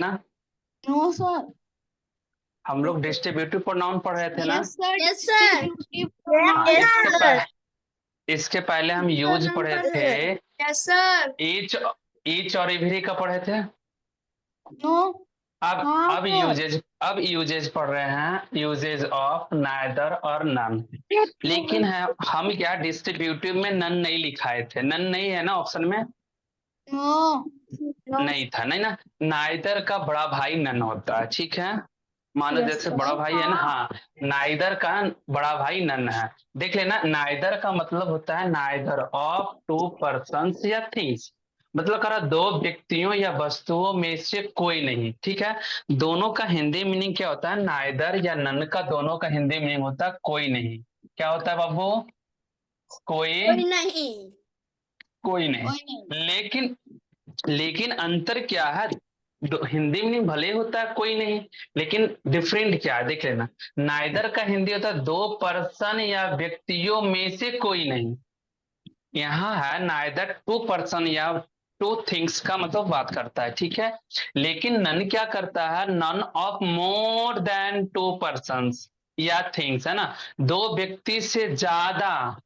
ना। No sir. हम लोग डिस्ट्रीब्यूटिव प्रोनाउन पढ़ रहे थे ना। Yes sir. Yes sir. हाँ, सर। इसके पहले हम यूज पढ़े थे। Yes sir. ईच ईच और एवरी का पढ़े थे। नो। अब हाँ अब सर। यूजेज पढ़ रहे हैं, यूजेज ऑफ नाइदर और नन। लेकिन है हम क्या डिस्ट्रीब्यूटिव में नन नहीं लिखाए थे, नन नहीं है ना ऑप्शन में। नो। नहीं था, नहीं ना। नाइदर का बड़ा भाई नन होता है, ठीक है। मानो जैसे बड़ा भाई है ना, हाँ। नाइदर का बड़ा भाई नन है। देख लेना, नाइदर का मतलब होता है नाइदर ऑफ टू पर्सन्स या थिंग्स। मतलब करा दो व्यक्तियों या वस्तुओं में से कोई नहीं, ठीक है। दोनों का हिंदी मीनिंग क्या होता है, नाइदर या नन का दोनों का हिंदी मीनिंग होता है कोई नहीं। क्या होता है बाबू? कोई नहीं। कोई नहीं। कोई नहीं। लेकिन लेकिन अंतर क्या है? हिंदी में भले होता है कोई नहीं, लेकिन डिफरेंट क्या है देख लेना। नाइदर का हिंदी होता है दो पर्सन या व्यक्तियों में से कोई नहीं। यहाँ है नाइदर टू पर्सन या टू थिंग्स का मतलब बात करता है, ठीक है। लेकिन नन क्या करता है, none of more than two persons या थिंग्स, है ना। दो व्यक्ति से ज्यादा,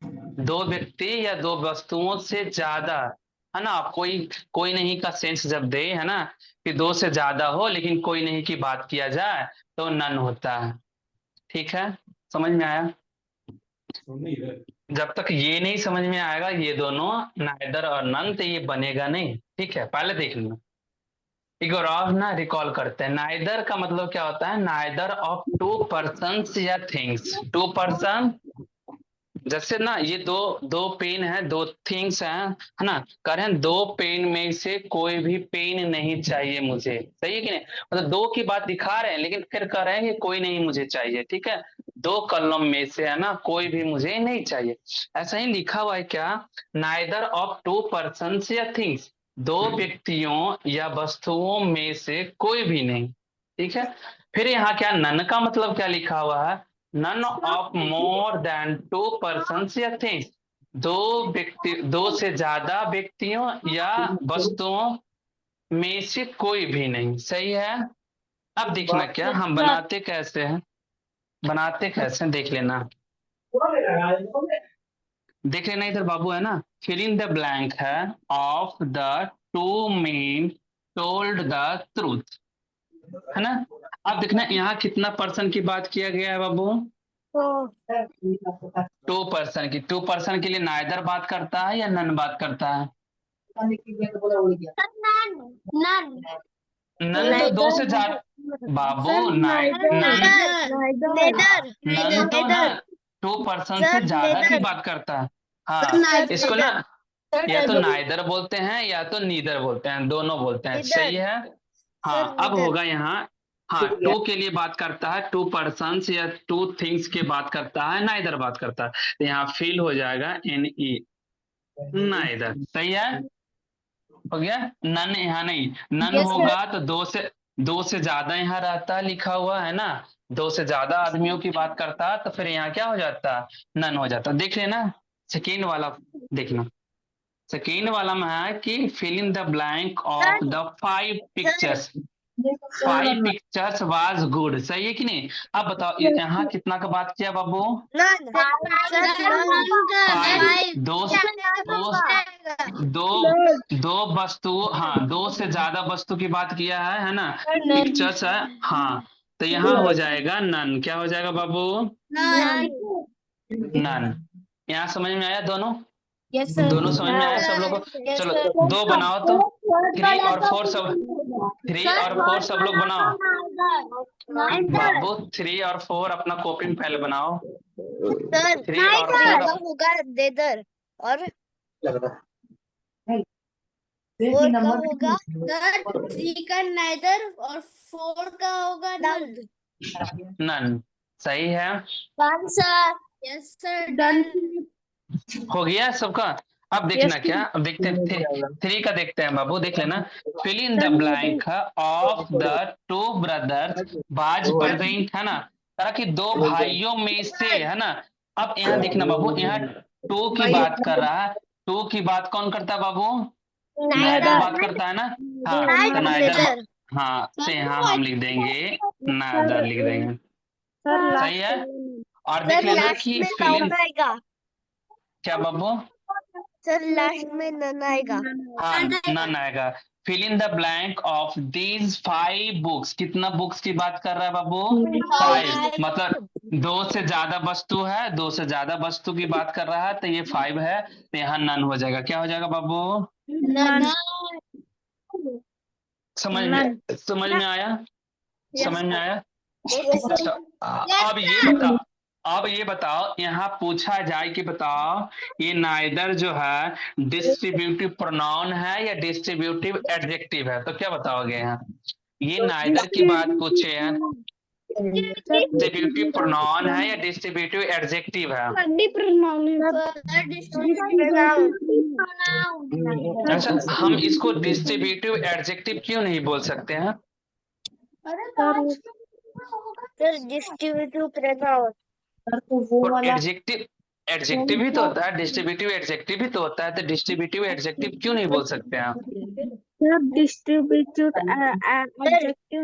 दो व्यक्ति या दो वस्तुओं से ज्यादा, है ना। कोई कोई नहीं का सेंस जब दे, है ना, कि दो से ज्यादा हो लेकिन कोई नहीं की बात किया जाए तो नन होता है, ठीक है। समझ में आया? जब तक ये नहीं समझ में आएगा ये दोनों नाइदर और नन, तो ये बनेगा नहीं, ठीक है। पहले देख लेना, एक और और ना रिकॉल करते हैं। नाइदर का मतलब क्या होता है, नाइदर ऑफ टू पर्सन्स या थिंग्स। टू पर्सन, जैसे ना ये दो दो पेन है, दो थिंग्स हैं, है ना। कह रहे हैं दो पेन में से कोई भी पेन नहीं चाहिए मुझे, सही है कि नहीं। मतलब दो की बात दिखा रहे हैं लेकिन फिर कह रहे हैं कि कोई नहीं मुझे चाहिए, ठीक है। दो कलम में से, है ना, कोई भी मुझे नहीं चाहिए। ऐसा ही लिखा हुआ है क्या, नाइदर ऑफ टू पर्सन या थिंग्स, दो व्यक्तियों या वस्तुओं में से कोई भी नहीं, ठीक है। फिर यहाँ क्या नन का मतलब क्या लिखा हुआ है, none of more than two person या थिंग्स, दो व्यक्ति, दो से ज्यादा व्यक्तियों या वस्तुओं में से कोई भी नहीं, सही है। अब देखना क्या हम बनाते कैसे हैं, बनाते कैसे हैं देख लेना। देख लेना इधर बाबू, है ना। फिल इन द ब्लैंक है, of the to main told the truth, है ना। अब देखना यहाँ कितना पर्सन की बात किया गया है बाबू, टू पर्सन की। टू पर्सन के लिए नाइदर बात करता है या नन बात करता है? नन। नन तो दो से ज्यादा बाबू, नन, नेदर। नन तो ना टू पर्सन से सर ज्यादा की नेदर। बात करता है। हाँ, इसको ना या तो नाइदर बोलते हैं या तो नीदर बोलते हैं, दोनों बोलते हैं, नेदर। सही है। सर हाँ, अब नेदर। होगा यहाँ। हाँ, टू के लिए बात करता है, टू पर्सन या टू थिंग्स की बात करता है, नाइदर बात करता है, तो यहाँ फील हो जाएगा एन ई, नाइदर, सही है। हो गया। नन यहाँ नहीं, नन होगा तो दो से ज्यादा यहाँ रहता लिखा हुआ है ना, दो से ज्यादा आदमियों की बात करता तो फिर यहाँ क्या हो जाता, नन हो जाता। देख लेना सेकेंड वाला, देखना सेकेंड वाला में है कि fill in the blank of sir. The five sir. Pictures. Five pictures was good, सही है कि नहीं। अब बताओ यहाँ कितना का बात किया बाबू, नन। Sir five. फाइव। दो दो दो दो वस्तु, हाँ, दो से ज्यादा वस्तु की बात किया है ना, पिक्चर्स है, हाँ। तो यहाँ हो जाएगा नन, क्या हो जाएगा बाबू, नन। नन। यहाँ समझ में आया दोनों, यस सर। दोनों समझ में आया सब लोगों को। यस चलो सर। दो बनाओ तो, थ्री और फोर सब, थ्री सर और फोर सब लोग बनाओ। नाइदर। बाबू थ्री और फोर अपना कॉपी में पहले बनाओ, सर थ्री और फोर। का होगा नेदर और फोर का होगा सर। थ्री का नाइदर और फोर का होगा नन। नन, सही है। Done sir. Yes sir done. हो गया सबका। अब देखना क्या, अब देखते हैं थ्री का देखते हैं बाबू, देख लेना। Fill in the blank of the two brothers was present, है ना। कहा कि दो भाइयों में से, है ना। अब यहाँ देखना बाबू, यहाँ टू की बात कर रहा है, टू की बात कौन करता है बाबू, नाइदर बात करता है ना। हाँ, तो नाइदर नेदर। हाँ तो यहाँ हम लिख देंगे नादर लिख देंगे, सही है। और देख सर लेना लास्ट कि में फिलिंग नाउन आएगा। क्या बाबू, सर लास्ट में नन आएगा। हाँ नन आएगा। Fill in the blank of these 5 books, कितना बुक्स की बात कर रहा है बाबू, 5, मतलब 2 से ज्यादा वस्तु है, 2 से ज्यादा वस्तु की बात कर रहा है तो ये 5 है, तो यहाँ नन हो जाएगा। क्या हो जाएगा बाबू, नन। समझ में आया, समझ में आया। Yes, अच्छा अब ये बताओ, अब ये बताओ, यहाँ पूछा जाए कि बताओ ये नाइदर जो है डिस्ट्रीब्यूटिव प्रोनाउन है या डिस्ट्रीब्यूटिव एडजेक्टिव है, तो क्या बताओगे यहाँ। ये नाइदर की बात पूछे हैं, डिस्ट्रीब्यूटिव प्रोनाउन है या डिस्ट्रीब्यूटिव एडजेक्टिव है। अच्छा हम इसको डिस्ट्रीब्यूटिव एडजेक्टिव क्यों नहीं बोल सकते हैं। Sir distributive pronoun. और एडजेक्टिव, एडजेक्टिव भी तो होता है, डिस्ट्रीब्यूटिव एडजेक्टिव भी तो होता है, तो डिस्ट्रीब्यूटिव एडजेक्टिव क्यों नहीं बोल सकते आप। डिस्ट्रीब्यूटेड एडजेक्टिव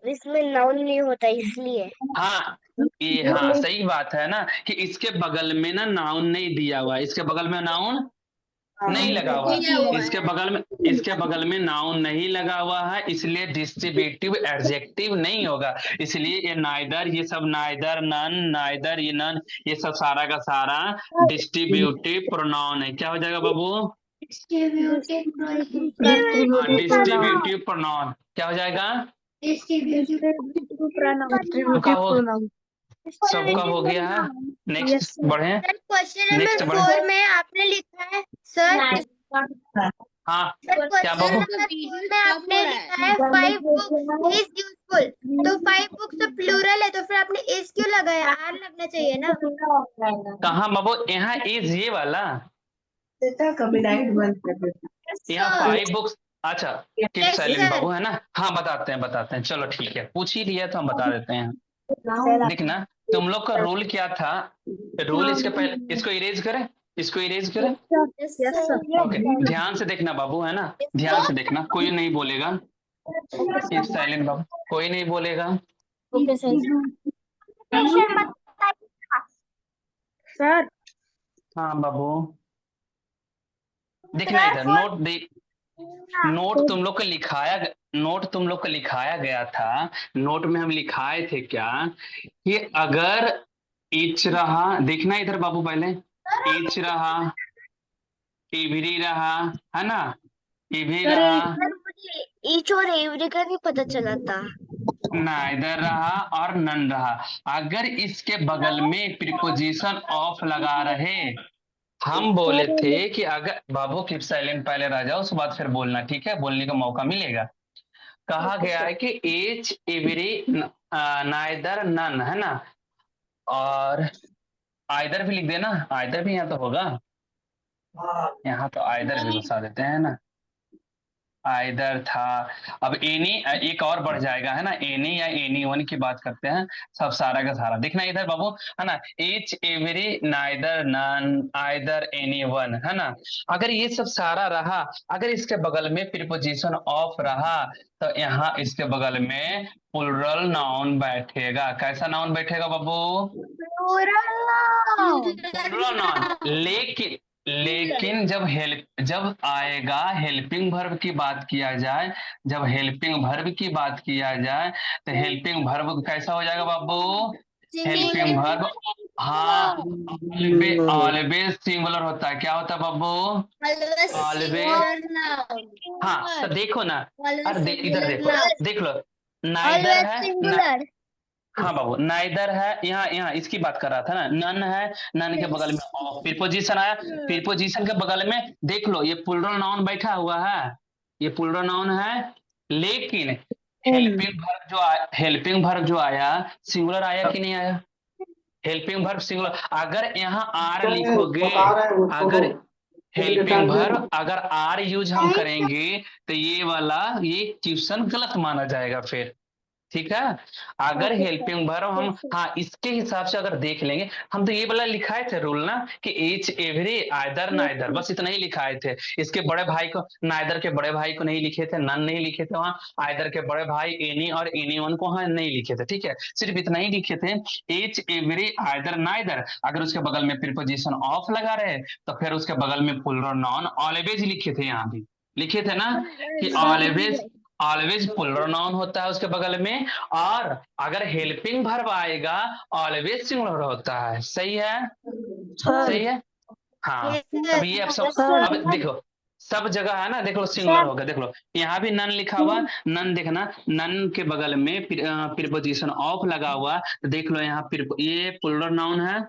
इसमें नाउन नहीं होता इसलिए। हाँ ये हाँ सही बात है ना कि इसके बगल में ना नाउन नहीं दिया हुआ है, इसके बगल में नाउन नहीं लगा हुआ है, इसके बगल में नाउन नहीं लगा हुआ है, इसलिए डिस्ट्रीब्यूटिव एडजेक्टिव नहीं होगा। इसलिए ये नाइदर, ये सब नाइदर नन, नाइदर ये नन, ये सब सारा का सारा डिस्ट्रीब्यूटिव प्रोनाउन है। क्या हो जाएगा बाबू, डिस्ट्रीब्यूटिव प्रोनाउन क्या हो जाएगा, सबका हो गया है। नेक्स्ट बढ़े, क्वेश्चन नेक्स्ट नंबर बढ़े। 4 में आपने लिखा है सर, हाँ क्या क्वेश्चन बाबू, नंबर 4 में आपने लिखा है 5 बुक्स इज यूजफुल, तो 5 बुक्स तो प्लूरल है, तो फिर आपने इज क्यों लगाया, आर लगना चाहिए ना। कहाँ बाबू, यहाँ इज ये वाला, कभी डायरेक्ट बंद कर देते। यहाँ 5 बुक्स। अच्छा कीप Yes, साइलेंट sir. बाबू, है ना। हाँ बताते हैं, चलो ठीक है, पूछ ही लिया तो हम बता देते हैं। देखना तुम लोग का रूल क्या था, रूल इसके पहले, इसको इरेज करें, इसको इरेज करें। ओके ध्यान से देखना बाबू, है ना, ध्यान से देखना, कोई नहीं बोलेगा, कीप साइलेंट बाबू, कोई नहीं बोलेगा। सर हाँ बाबू देखना इधर, नोट देख, नोट तुम लोग को लिखाया, नोट तुम लोग को लिखाया गया था। नोट में हम लिखाए थे क्या कि अगर इच रहा, देखना इधर बाबू पहले, इच रहा, इवरी रहा, है ना, इभी रहा, मुझे ईच और एवरी का नहीं पता चला था। नाइदर रहा और नन रहा, अगर इसके बगल में प्रीपोजिशन ऑफ लगा रहे, हम बोले थे कि अगर बाबू कीप साइलेंट, पहले रह जाओ उसके बाद फिर बोलना, ठीक है, बोलने का मौका मिलेगा। कहा गया है कि एच एवरी नाइदर नन, है ना, और आइदर भी लिख देना, आइदर भी यहाँ तो होगा, यहाँ तो आइदर भी घुसा देते हैं ना, आइदर था। अब एनी एक और बढ़ जाएगा, है ना, एनी या एनी वन की बात करते हैं, सब सारा का सारा देखना इधर बाबू, है ना, each every neither none either any one, है ना। अगर ये सब सारा रहा, अगर इसके बगल में प्रीपोजिशन ऑफ रहा, तो यहाँ इसके बगल में प्लूरल नाउन बैठेगा। कैसा नाउन बैठेगा बाबू, प्लूरल नाउन। लेकिन जब आएगा हेल्पिंग वर्ब की बात किया जाए, जब हेल्पिंग वर्ब की बात किया जाए, तो हेल्पिंग वर्ब कैसा हो जाएगा बाबू, हेल्पिंग वर्ब, हाँ ऑलवेज सिंगुलर होता है। क्या होता है बाबू, ऑलवेज, हाँ तो देखो ना, अरे इधर देखो, देख लो, नाइदर है हाँ बाबू, नाइदर है, यहाँ इसकी बात कर रहा था ना, नन है, नन के बगल में ऑफ, प्रीपोजिशन आया, प्रीपोजिशन के बगल में देख लो ये प्लूरल नाउन बैठा हुआ है, ये प्लूरल नाउन है, लेकिन हेल्पिंग वर्ब जो आया सिंगुलर आया कि नहीं आया, हेल्पिंग वर्ब सिंगुलर। अगर यहाँ आर लिखोगे, अगर हेल्पिंग वर्ब अगर आर यूज हम करेंगे, तो ये वाला ये क्वेश्चन गलत माना जाएगा फिर, ठीक है। अगर हेल्पिंग वर्ब हम हाँ इसके हिसाब से अगर देख लेंगे, हम तो ये वाला लिखाए थे रूल ना कि ईच एवरी आइदर नाइदर, बस इतना ही लिखाए थे। इसके बड़े भाई को नाइदर के बड़े भाई को नहीं लिखे थे, नन नहीं लिखे थे वहां, आइदर के बड़े भाई एनी और एनी वन को वहां नहीं लिखे थे, ठीक है। सिर्फ इतना ही लिखे थे, ईच एवरी आइदर नाइदर। अगर उसके बगल में प्रीपोजिशन ऑफ लगा रहे तो फिर उसके बगल में प्लूरल नाउन ऑलवेज लिखे थे, यहाँ भी लिखे थे ना कि ऑलवेज, ऑलवेज प्लूरल नाउन होता है उसके बगल में, और अगर हेल्पिंग वर्ब आएगा ऑलवेज सिंगुलर होता है। सही है, सही है। हाँ अब ये अब सब, अब देखो सब जगह है ना, देख लो सिंगुलर होगा, देख लो यहाँ भी नन लिखा हुआ, नन देखना, नन के बगल में प्रीपोजिशन ऑफ लगा हुआ, तो देख लो यहाँ ये प्लूरल नाउन है,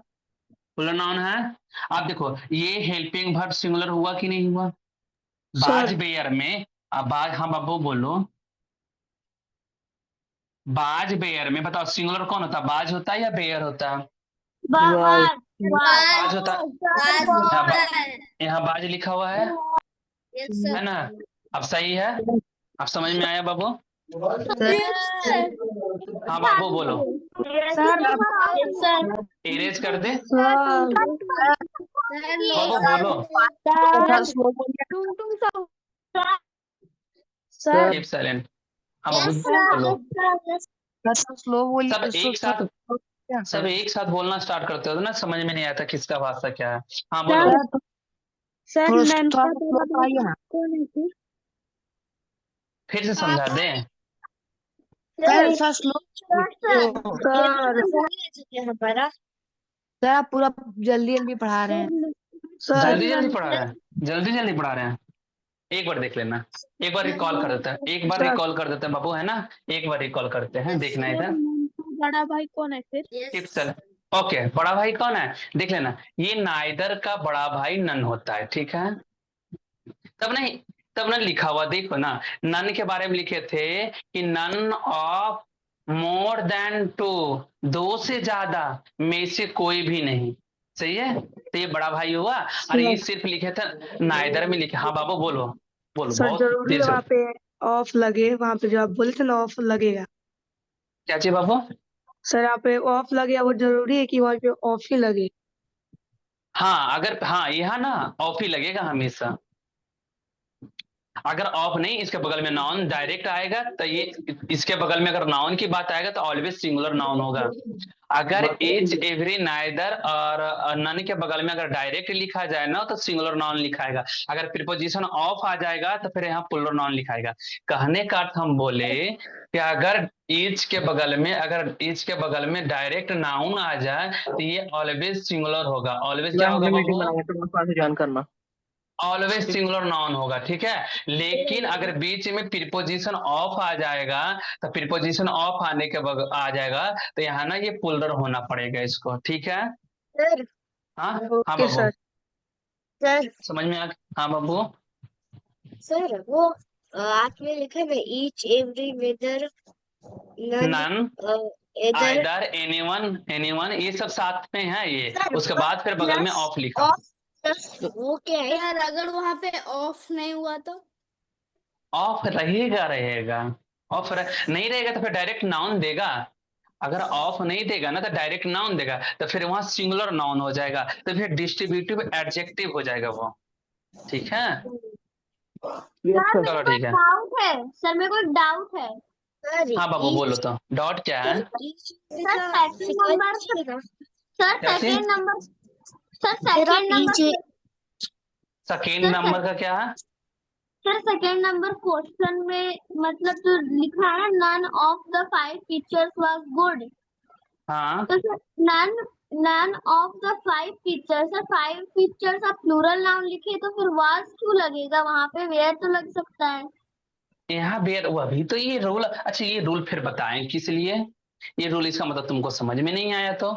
प्लूरल नाउन है। अब देखो ये हेल्पिंग वर्ब सिंगुलर हुआ कि नहीं हुआ? बाज बेयर में, अब बाज, हाँ बाबू बोलो, बाज बेयर में बताओ सिंगुलर कौन होता है, बाज होता है या बेयर होता है? बाज होता है, यहाँ बाज लिखा हुआ है ना। अब सही है, अब समझ में आया बाबू? हाँ बाबू बोलो, इरेज कर दे बाबू, बोलो कीप साइलेंट। हाँ बाबू बोलो, स्लो बोलिए। सब एक साथ बोलना स्टार्ट करते हो ना, समझ में नहीं आता किसका भाषा क्या है। हाँ बोलो फिर से समझा दें। सर आप पूरा जल्दी जल्दी पढ़ा रहे हैं। जल्दी जल्दी पढ़ा रहे हैं, जल्दी जल्दी पढ़ा रहे हैं। एक बार देख लेना, एक बार रिकॉल कर देते हैं, एक बार रिकॉल कर देते हैं बाबू, है ना, एक बार रिकॉल करते हैं, देखना इधर। बड़ा भाई कौन है फिर? चल ओके, बड़ा भाई कौन है देख लेना, ये नाइदर का बड़ा भाई नन होता है, ठीक है। तब नहीं, तब ना लिखा हुआ देखो ना, नन के बारे में लिखे थे कि none of more than two, दो से ज्यादा में से कोई भी नहीं। सही है, तो ये बड़ा भाई हुआ, और ये सिर्फ लिखे थे नाइदर में लिखे। हाँ बाबू बोलो बोलो, सर बहुत जरूरी देर से। वहाँ पे ऑफ लगे, वहाँ पे जो आप बोले थे ना ऑफ लगेगा। क्या चाहिए बाबू? सर यहाँ पे ऑफ लगे, वो जरूरी है कि वहाँ पे ऑफ ही लगे? हाँ अगर, हाँ यहाँ ना ऑफ ही लगेगा हमेशा। अगर ऑफ नहीं, इसके बगल में नाउन डायरेक्ट आएगा तो ये, इसके बगल में अगर नाउन की बात आएगा तो ऑलवेज सिंगुलर नाउन होगा। अगर एज एवरी नाइदर और नन के बगल में अगर डायरेक्ट लिखा जाए ना तो सिंगुलर नाउन लिखाएगा, अगर प्रीपोजिशन ऑफ आ जाएगा तो फिर यहाँ प्लूरल नाउन लिखाएगा। कहने का अर्थ हम बोले कि अगर एज के बगल में, अगर एज के बगल में डायरेक्ट नाउन आ जाए तो ये ऑलवेज सिंगुलर होगा। ऑलवेज क्या होगा बाबू? ज्वाइन करना, ऑलवेज सिंगुलर नाउन होगा, ठीक है। लेकिन अगर बीच में प्रीपोजिशन ऑफ आ जाएगा तो प्रीपोजिशन ऑफ आने के आ जाएगा तो यहाँ ना ये प्लूरल होना पड़ेगा इसको, ठीक है। सर हाँ हाँ ओके बाबू, सर। सर समझ में आ, हाँ बाबू सर वो आपने लिखा है ईच एवरी वेदर नन इधर आइदर एनीवन, एनीवन ये सब साथ में है ये, उसके बाद फिर बगल में ऑफ लिखा। वो क्या है? यार अगर वहाँ पे ऑफ नहीं हुआ तो? ऑफ रहेगा, रहेगा ऑफ नहीं रहेगा तो फिर डायरेक्ट नाउन देगा। अगर ऑफ नहीं देगा ना तो डायरेक्ट नाउन देगा, तो फिर वहां सिंगुलर नाउन हो जाएगा, तो फिर डिस्ट्रीब्यूटिव एडजेक्टिव हो जाएगा वो, ठीक है। चलो ठीक है। डाउट है सर, मेरे को डाउट है सर। हाँ बाबू बोलो तो, डॉट क्या है? सेकेंड नंबर का क्या है? सर सेकेंड नंबर क्वेश्चन में मतलब जो लिखा है none of the 5 features was good, हाँ तो sir none of the 5 features, sir 5 features आप प्लूरल नाउन लिखे तो फिर वाज क्यों लगेगा वहां पे? वेयर तो लग सकता है यहाँ बेर, वो अभी तो ये रूल, अच्छा ये रूल फिर बताएं किस लिए, ये रूल इसका मतलब तुमको समझ में नहीं आया तो?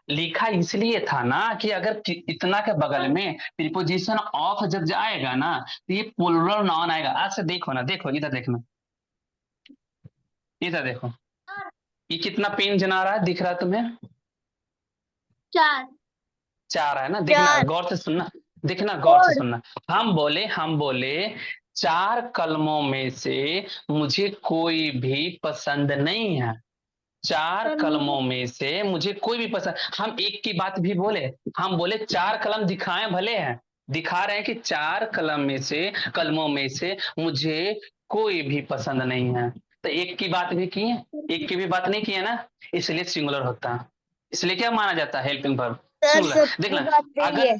लिखा इसलिए था ना कि अगर इतना के बगल में प्रीपोजिशन ऑफ जब जाएगा ना तो ये प्लूरल नाउन आएगा। आज से देखो ना, देखो इधर देखना, इधर देखो, ये कितना पेन जना रहा है, दिख रहा है तुम्हें? 4 चार है ना, देखना गौर से सुनना, देखना गौर से सुनना। हम बोले 4 कलमों में से मुझे कोई भी पसंद नहीं है। 4 सर कलमों में से मुझे कोई भी पसंद, हम एक की बात भी बोले, हम बोले 4 कलम दिखाएं भले हैं, दिखा रहे हैं कि 4 कलमों में से मुझे कोई भी पसंद नहीं है। तो एक की बात भी की है, एक की भी बात नहीं की है ना, इसलिए सिंगुलर होता है। इसलिए क्या माना जाता है, हेल्पिंग वर्ब सर सिंगुलर। देख सबकी ना, बात नहीं अगर है।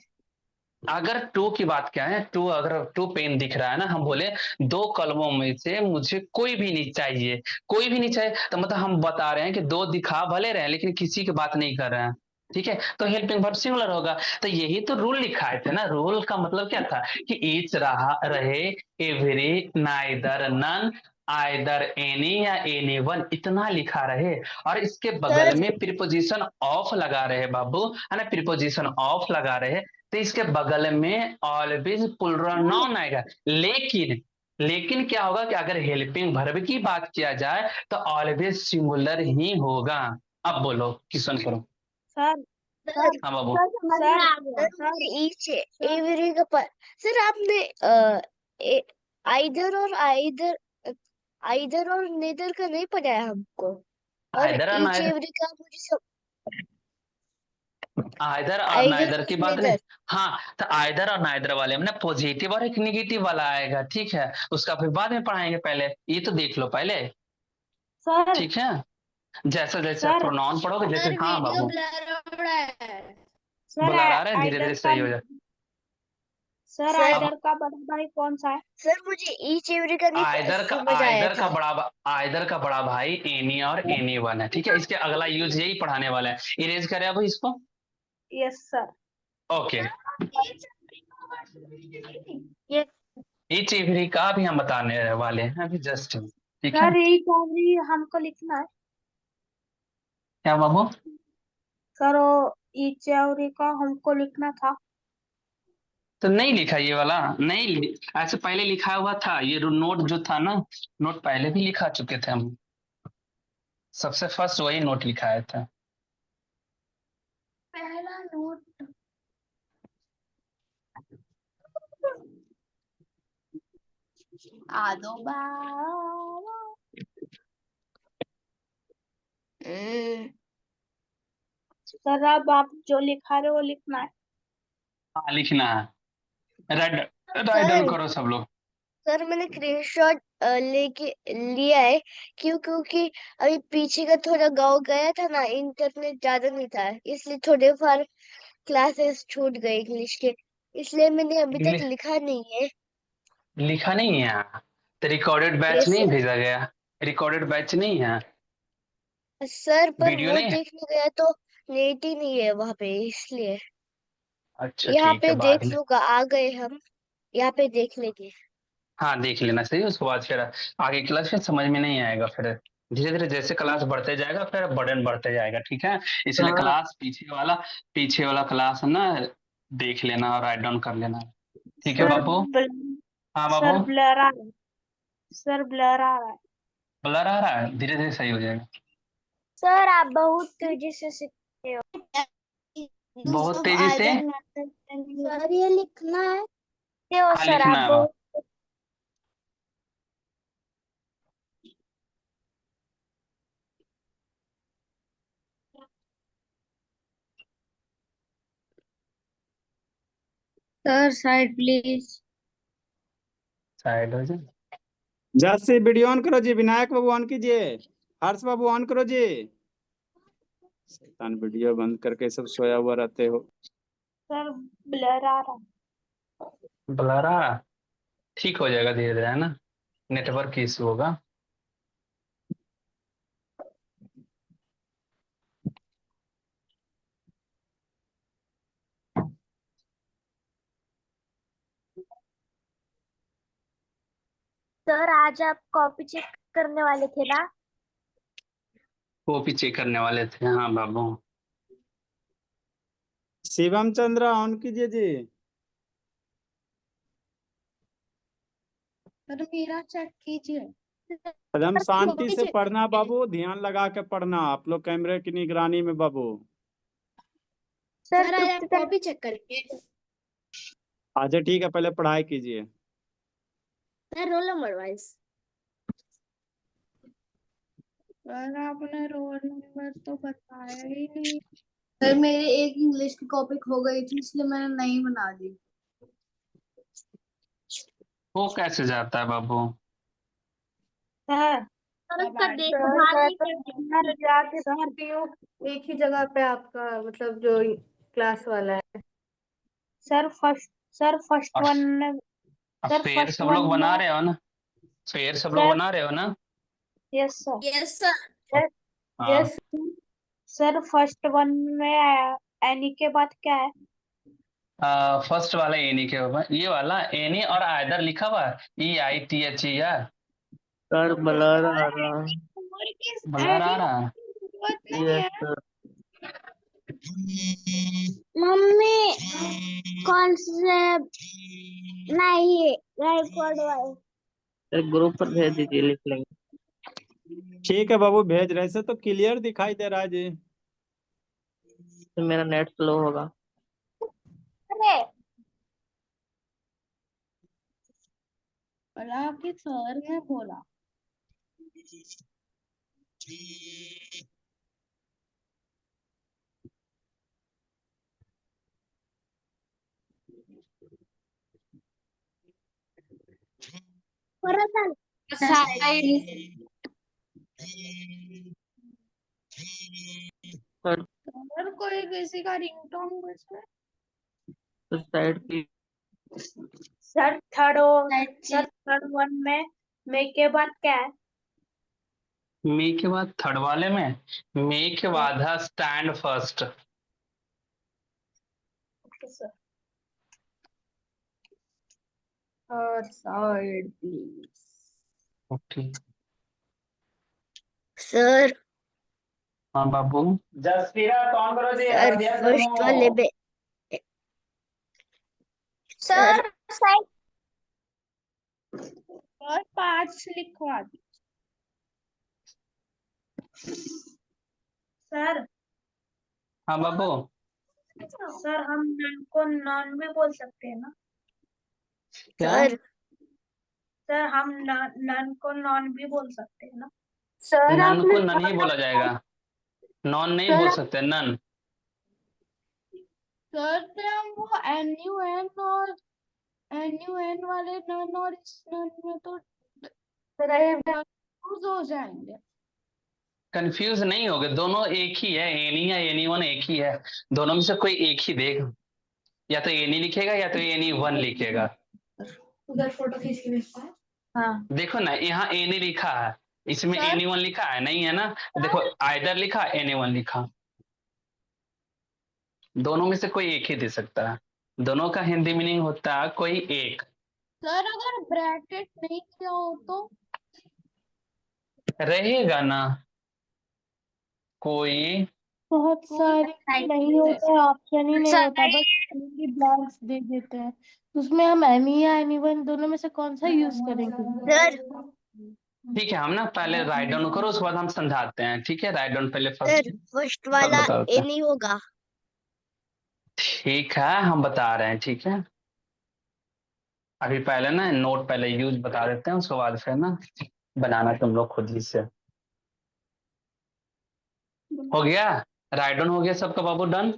अगर टू की बात क्या है, टू अगर टू पेन दिख रहा है ना, हम बोले 2 कलमों में से मुझे कोई भी नहीं चाहिए, कोई भी नहीं चाहिए, तो मतलब हम बता रहे हैं कि 2 दिखा भले रहे हैं लेकिन किसी की बात नहीं कर रहे हैं। ठीक है, तो हेल्पिंग वर्ब सिंगुलर होगा। तो यही तो रूल लिखाए थे ना, रूल का मतलब क्या था कि ईच रहे, every, neither, none, either, any या एनी वन, इतना लिखा रहे। और इसके बगल में प्रीपोजिशन ऑफ लगा रहे बाबू, है ना, प्रीपोजिशन ऑफ लगा रहे, तो इसके बगल में ऑलवेज प्लुरल नाउन आएगा। लेकिन क्या होगा कि अगर हेल्पिंग वर्ब की बात किया जाए तो ऑलवेज सिंगुलर ही होगा। अब बोलो क्वेश्चन करो। सर सर हाँ बाबू। सर समझ में आ गया। सर ईच एवरी का पर सर आपने आइदर और आइदर और नेदर का नहीं पढ़ाया हमको। और आइदर और ईच नाइदर, एवरी का मुझे सब आइदर और आइदर नाइदर की बात नहीं। नेदर। हाँ, तो आइदर और नाइदर वाले में ना पॉजिटिव और एक निगेटिव वाला आएगा, ठीक है, उसका फिर बाद में पढ़ाएंगे, पहले ये तो देख लो पहले। सर ठीक है, जैसे जैसे सर प्रोनाउन पढ़ोगे, जैसे, सर हाँ वीडियो बाबू, ब्लर हो रहा है। सर बुला रहा है, धीरे आइदर धीरे का सही हो जाए। सर सर अब आइदर का बड़ा भाई कौन सा है? सर मुझे ईच एवरी का नहीं समझ आया था। आइदर का बड़ा भाई एनी और एनी वन है, ठीक है, इसके अगला यूज यही पढ़ाने वाला है। इरेज करें अब इसको। Yes sir. ओके, ये ईच एवरी का भी हम बताने वाले हैं अभी जस्ट, ठीक है। सर यही कहानी हमको लिखना है। क्या बाबू? सर वो इचौरी का हमको लिखना था। तो नहीं लिखा ये वाला, नहीं ऐसे पहले लिखा हुआ था, ये नोट जो था ना, नोट पहले भी लिखा चुके थे हम, सबसे फर्स्ट वही नोट लिखाया था। पहला नोट आदो सर अब आप जो लिखा रहे हो वो लिखना है। हाँ लिखना है, राइट, राइट डाउन सर करो सब लोग। सर मैंने स्क्रीनशॉट लेके लिया है क्योंकि अभी पीछे का थोड़ा गाँव गया था ना, इंटरनेट ज्यादा नहीं था, इसलिए थोड़े बार क्लासेस छूट गए इंग्लिश के, इसलिए मैंने अभी तक इंग्लिश लिखा नहीं है। लिखा नहीं है, तो रिकॉर्डेड बैच यस नहीं भेजा गया, रिकॉर्डेड बैच नहीं है, सर पर वीडियो वो नहीं है। देखने गया तो नेट ही नहीं है वहां पे, इसलिए अच्छा यहाँ ठीक है, पे बाद देख में, लूंगा, आ गए हम, यहाँ पे देख लेंगे। हाँ देख लेना सही, उसके बाद फिर आगे क्लास फिर समझ में नहीं आएगा, फिर धीरे धीरे जैसे क्लास बढ़ते जाएगा फिर बर्डन बढ़ते जाएगा, ठीक है। इसलिए क्लास पीछे वाला क्लास है ना, देख लेना और राइट डाउन कर लेना। ठीक है सर बाबू। हाँ सर बाबू, ब्लर आ रहा है। सर ब्लर आ रहा है। ब्लर आ रहा है, धीरे धीरे सही हो जाएगा। सर आप बहुत तेजी से सीखते हो। बहुत तेजी से, सर ये लिखना है क्यों हाँ सर आप लिखना है। बहुत। Sir side please. साइड हो जाए। जल्द से वीडियो ऑन करो जी, विनायक बाबू ऑन कीजिए, हर्ष बाबू ऑन करो जी। शैतान वीडियो बंद करके सब सोया हुआ रहते हो। सर ब्लर आ रहा है। ब्लर आ रहा है? ठीक हो जाएगा धीरे धीरे, है ना, नेटवर्क इशू होगा। सर आज आप कॉपी चेक करने वाले थे ना। कॉपी चेक करने वाले थे, हाँ बाबू। शिवम चंद्र ऑन कीजिए जी। सर मेरा चेक कीजिए। एकदम सर शांति कॉपी से चेक पढ़ना बाबू, ध्यान लगा के पढ़ना, आप लोग कैमरे की निगरानी में बाबू। सर सर आप कॉपी चेक करिए। अच्छा ठीक है, पहले पढ़ाई कीजिए। Sir roll number wise. Sir आपने रोल नंबर तो बताया ही नहीं। सर मेरी एक इंग्लिश की कॉपी खो गई थी इसलिए मैंने नई बना दी। वो कैसे जाता है बाबू? सर सर उसका सर देखभाल नहीं मैं करते। तो जाके सर सकती हूँ। एक ही जगह पे आपका मतलब जो क्लास वाला है। सर फर्स्ट और वन में अब सर पेड़ फर्स्ट सब वन लोग बना में रहे हो ना? पेड़ सब लोग सर बना रहे हो ना? Yes sir yes sir. हाँ, यस सर फर्स्ट वन में एनी के बाद क्या है? फर्स्ट वाला एनी के ऊपर ये वाला एनी और आइदर लिखा हुआ है, EITH यार। सर ब्लर आ रहा है। ब्लर आ रहा है। Yes sir. मम्मी कौन से नहीं गायकवाड़ वाले। सर ग्रुप पर भेज दीजिए, लिख लेंगे। ठीक है बाबू, भेज रहे से तो क्लियर दिखाई दे रहा है जी। तो मेरा नेट स्लो होगा। अरे बोला कि सर ने बोला। सर सर कोई किसी का रिंगटोन बज रहा है। तो साइड की सर थर्ड वन में के बाद क्या है? मे के बाद थर्ड वाले में मे के बाद है स्टैंड फर्स्ट। Okay sir. और साइड प्लीज। ओके। सर हाँ बाबू। जसप्रीरा कौन करो जी? सर फर्स्ट वाले में सर साइड और 5 लिखवा दी। सर हाँ बाबू। सर हम नन को नॉन भी बोल सकते हैं ना? क्या? सर सर हम नन को नॉन भी बोल सकते हैं ना? सर नन आपने को नन ही बोला जाएगा, नॉन नहीं बोल सकते, नन। सर तो हम वो NUN और NUN वाले नन और इस नन में तो confuse हो जाएंगे। कंफ्यूज नहीं होगे, दोनों एक ही है, एनी या एनी वन एक ही है। दोनों में से कोई एक ही देख, या तो एनी लिखेगा या तो एनी वन लिखेगा। उधर फोटो खींच के भेजता है। हाँ देखो ना, यहाँ एनी लिखा है, इसमें सर? एनी वन लिखा है नहीं है ना? देखो आइदर लिखा, एनी वन लिखा, दोनों में से कोई एक ही दे सकता है। दोनों का हिंदी मीनिंग होता है कोई एक। सर अगर ब्रैकेट नहीं किया हो तो? रहेगा ना कोई। बहुत सारे नहीं होते, ऑप्शन ही नहीं होता, बस ब्लैंक्स दे देते हैं। उसमें हम एनी या एनीवन दोनों में से कौन सा यूज करेंगे? सर ठीक है, हम ना पहले राइट डाउन करो, उसके बाद हम समझाते हैं। ठीक है, राइट डाउन पहले सर फर्स्ट फर्स्ट वाला बताते ए हैं। नहीं होगा। ठीक है, हम बता रहे हैं। ठीक है, अभी पहले ना नोट पहले यूज बता देते हैं, उसके बाद फिर ना बनाना तुम लोग खुद ही से। हो गया? राइट डाउन हो गया सबका बाबू? डन?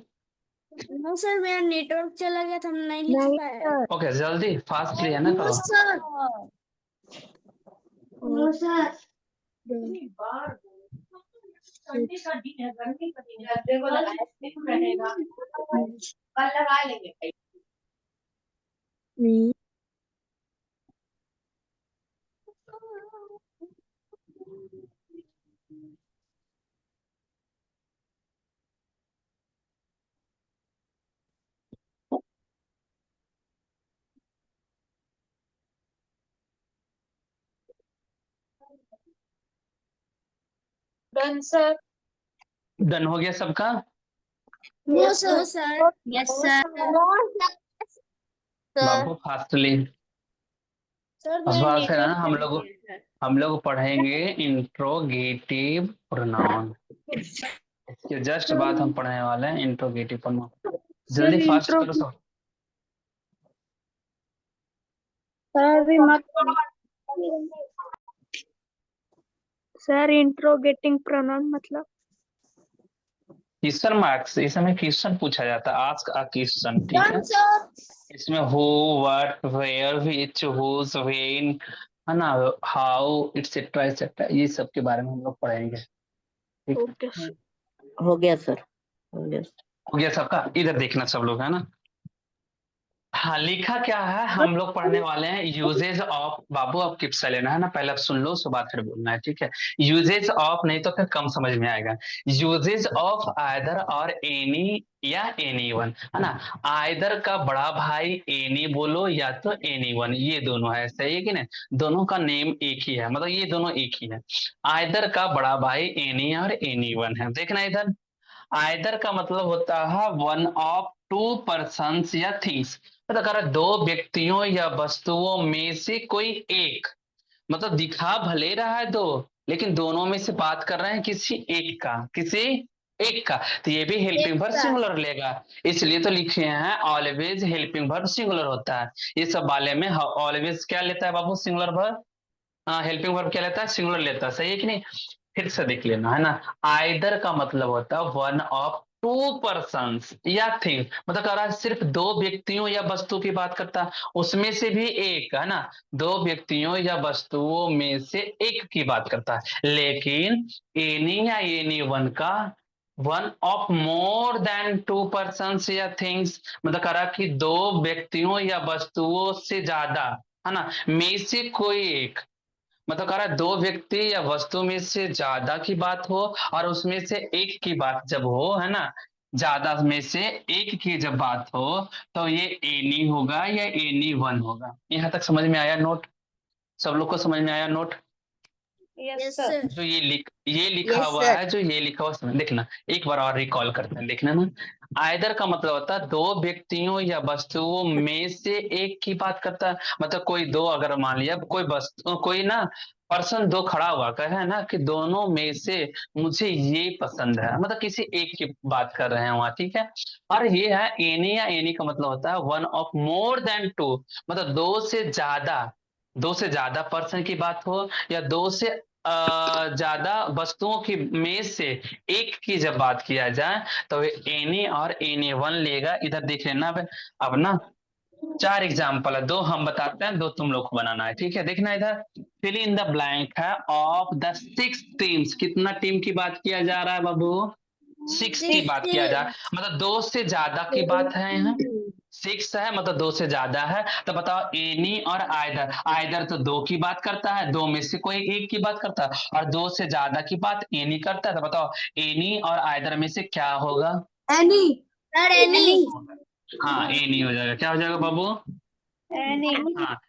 नो सर मेरा नेटवर्क चला गया था, हम नहीं लिख पाए। ओके, जल्दी फास्टली है ना नो करो। Sir no sir. ठंडी का दिन है, गर्मी का दिन है, देखो लगाया रहेगा, कल लगा लेंगे भाई। Done sir. डन हो गया सबका? नो सर यस सर बाबू फास्टली। सर उसके मेरा बाद फिर है ना नेटवर्क हम लोग पढ़ेंगे इंट्रोगेटिव प्रोनाउन। इसके जस्ट बाद हम पढ़ने वाले हैं इंट्रोगेटिव प्रोनाउन। जल्दी फास्ट करो सब। सर अभी मत सर इंट्रोगेटिंग प्रोनाउन मतलब क्वेश्चन मार्क्स, इसमें क्वेश्चन पूछा जाता है, आस्क अ क्वेश्चन, ठीक है। इसमें who, what, where, which, whose, when, है ना, हाउ, एटसेट्रा एटसेट्रा, ये सब के बारे में हम लोग पढ़ेंगे, ठीक है। Okay sir. हो गया सर, हो गया। हो गया सबका, इधर देखना सब लोग, है ना। हाँ, लिखा क्या है, हम लोग पढ़ने वाले हैं यूजेज ऑफ। बाबू अब किप लेना है ना, पहले आप सुन लो, उसके बाद फिर बोलना है, ठीक है। यूजेज ऑफ, नहीं तो फिर कम समझ में आएगा। यूजेज ऑफ आइदर और एनी या एनी वन, है ना। आइदर का बड़ा भाई एनी बोलो या तो एनी वन, ये दोनों है, सही है कि नहीं। दोनों का नेम एक ही है, मतलब ये दोनों एक ही है। आइदर का बड़ा भाई एनी और एनी वन है, देखना इधर। आइदर का मतलब होता है वन ऑफ टू पर्सन्स या थिंग्स, मतलब अगर दो व्यक्तियों या वस्तुओं में से कोई एक, मतलब दिखा भले रहा है दो, लेकिन दोनों में से बात कर रहे हैं किसी एक का, किसी एक का, तो ये भी हेल्पिंग वर्ब सिंगुलर लेगा। इसलिए तो लिखे हैं ऑलवेज हेल्पिंग वर्ब सिंगुलर होता है। ये सब वाले में ऑलवेज क्या लेता है बाबू, सिंगुलर वर्ब। हेल्पिंग वर्ब क्या लेता है, सिंगुलर लेता है, सही है कि नहीं। फिर से देख लेना, है ना। आइदर का मतलब होता है वन ऑफ टू पर्सन्स या थिंग, मतलब कह रहा है सिर्फ दो व्यक्तियों या वस्तु की बात करता है, उसमें से भी एक, है ना। दो व्यक्तियों या वस्तुओं में से एक की बात करता है। लेकिन एनी या एनी वन का one of more than two persons या थिंग्स, मतलब कह रहा कि दो व्यक्तियों या वस्तुओं से ज्यादा, है ना, में से कोई एक, मतलब कह रहा है दो व्यक्ति या वस्तु में से ज्यादा की बात हो और उसमें से एक की बात जब हो, है ना, ज्यादा में से एक की जब बात हो, तो ये एनी होगा या एनी वन होगा। यहां तक समझ में आया नोट, सब लोग को समझ में आया नोट। Yes sir. जो ये लिखा Yes, हुआ sir. है, जो ये लिखा हुआ समझ देखना, एक बार और रिकॉल करते हैं, देखना ना। आइदर का मतलब होता है दो व्यक्तियों या वस्तुओं में से एक की बात करता है, मतलब कोई दो, अगर मान लिया कोई वस्तु, कोई ना पर्सन दो खड़ा हुआ कहे है ना कि दोनों में से मुझे ये पसंद है, मतलब किसी एक की बात कर रहे हैं वहां, ठीक है। और ये है एनी, या एनी का मतलब होता है one of more than two, मतलब दो से ज्यादा पर्सन की बात हो या दो से ज्यादा वस्तुओं की में से एक की जब बात किया जाए, तो एनी और एनी वन लेगा। इधर देख लेना अब ना, चार एग्जाम्पल है, दो हम बताते हैं, दो तुम लोग को बनाना है, ठीक है। देखना इधर, फिल इन द ब्लैंक है ऑफ द 6 टीम्स, कितना टीम की बात किया जा रहा है बाबू, 6 की बात किया जा रहा है, मतलब दो से ज्यादा की बात है यहाँ। 6 है मतलब दो से ज्यादा है, तो बताओ एनी और आइदर। आइदर तो दो की बात करता है, दो में से कोई एक की बात करता है, और दो से ज्यादा की बात एनी करता है, तो बताओ एनी और आइदर में से क्या होगा। एनी सर, एनी हाँ, एनी हो जाएगा, क्या हो जाएगा बाबू, एनी हाँ,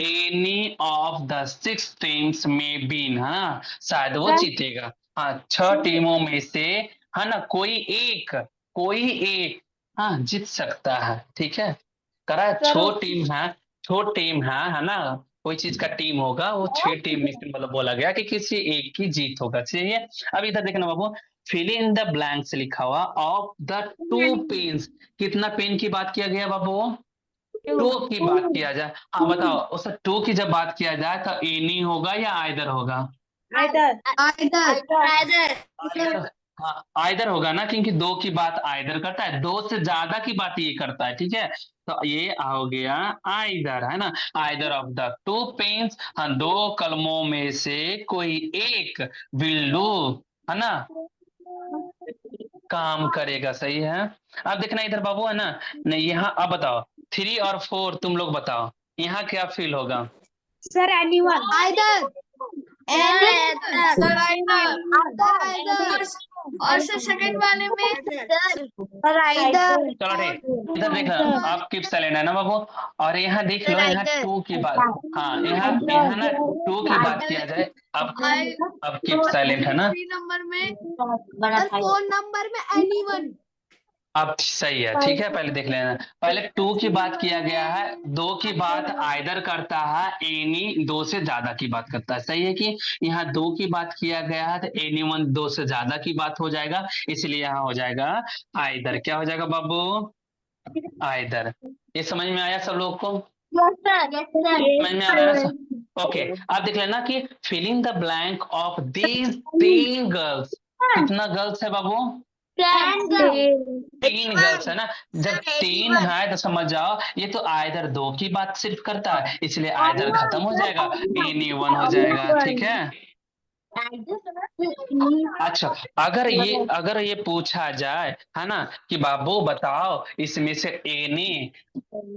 एनी ऑफ द 6 टीम्स में बीन, है ना, शायद वो जीतेगा। हाँ, 6 टीमों में से, है ना, कोई एक हाँ जीत सकता है, ठीक है। करा छो टीम है ना, कोई चीज का टीम होगा, वो 6 टीम में से मतलब बोला गया कि किसी एक की जीत होगा, चाहिए। अब इधर देखना बाबू, फिल इन द ब्लैंक्स लिखा हुआ ऑफ द 2 पेन्स, कितना पेन की बात किया गया बाबू, 2 की बात किया जाए। हाँ बताओ, उस 2 की जब बात किया जाए तो एनी होगा या आइदर होगा, आइदर आइदर। हाँ, आइदर होगा ना, क्योंकि 2 की बात आइदर करता है, 2 से ज्यादा की बात ये करता है, ठीक है। तो ये हो गया आइदर, है ना। आइदर ऑफ द 2 पेन्स, हाँ, 2 कलमों में से कोई एक विल डू, है ना, काम करेगा, सही है। अब देखना इधर बाबू, है ना, नहीं यहाँ, अब बताओ 3 और 4 तुम लोग बताओ, यहाँ क्या फील होगा। सर, एनीवन आइदर और सर सेकंड वाले में Sir, either. चलो ठीक, इधर देखना, आप किप साइलेंट है ना बाबू, और यहाँ देख लो, यहाँ 2 की बात, हाँ यहाँ ना 2 की बात किया जाए, अब किप साइलेंट है ना, 3 नंबर में और 4 नंबर में एनीवन। अब सही है, ठीक है। पहले देख लेना, पहले 2 की बात किया गया है, 2 की बात आइदर करता है, एनी 2 से ज्यादा की बात करता है, सही है कि यहाँ 2 की बात किया गया है, तो एनी वन 2 से ज्यादा की बात हो जाएगा, इसलिए यहाँ हो जाएगा आइदर, क्या हो जाएगा बाबू, आइदर। ये समझ में आया सब लोग को, समझ में आ रहा है ओके, आप देख लेना कि filling the blank of these 3 girls. कितना गर्ल्स है बाबू? 3 गर्ल्स है ना। जब 3 है तो समझ जाओ ये तो आइदर 2 की बात सिर्फ करता है, इसलिए आइदर खत्म हो जाएगा, एनी 1 हो जाएगा। ठीक है। अच्छा, अगर ये पूछा जाए है ना कि बाबू बताओ इसमें से एनी,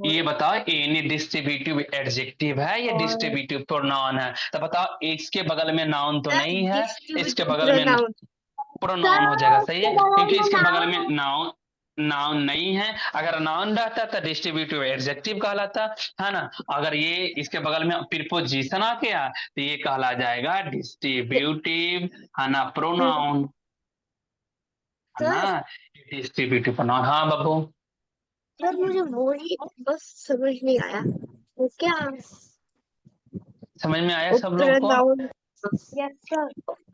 ये बताओ एनी डिस्ट्रीब्यूटिव एडजेक्टिव है या डिस्ट्रीब्यूटिव प्रोनाउन है, तो बताओ इसके बगल में नाउन तो नहीं है, इसके बगल में प्रोनाउन प्रोनाउन हो जाएगा। सही है, क्योंकि इसके बगल में नाउन नाउन नहीं है। अगर नाउन रहता तो डिस्ट्रीब्यूटिव एडजेक्टिव कहलाता है ना। अगर ये इसके बगल में प्रीपोजिशन आ गया तो ये कहला जाएगा डिस्ट्रीब्यूटिव, है ना, प्रोनाउन, है ना, डिस्ट्रीब्यूटिव प्रोनाउन। हाँ बाबू। सर मुझे वो ही बस समझ नहीं आया वो क्या समझ में आया सब लोग को? प्रोनाउन। यस सर,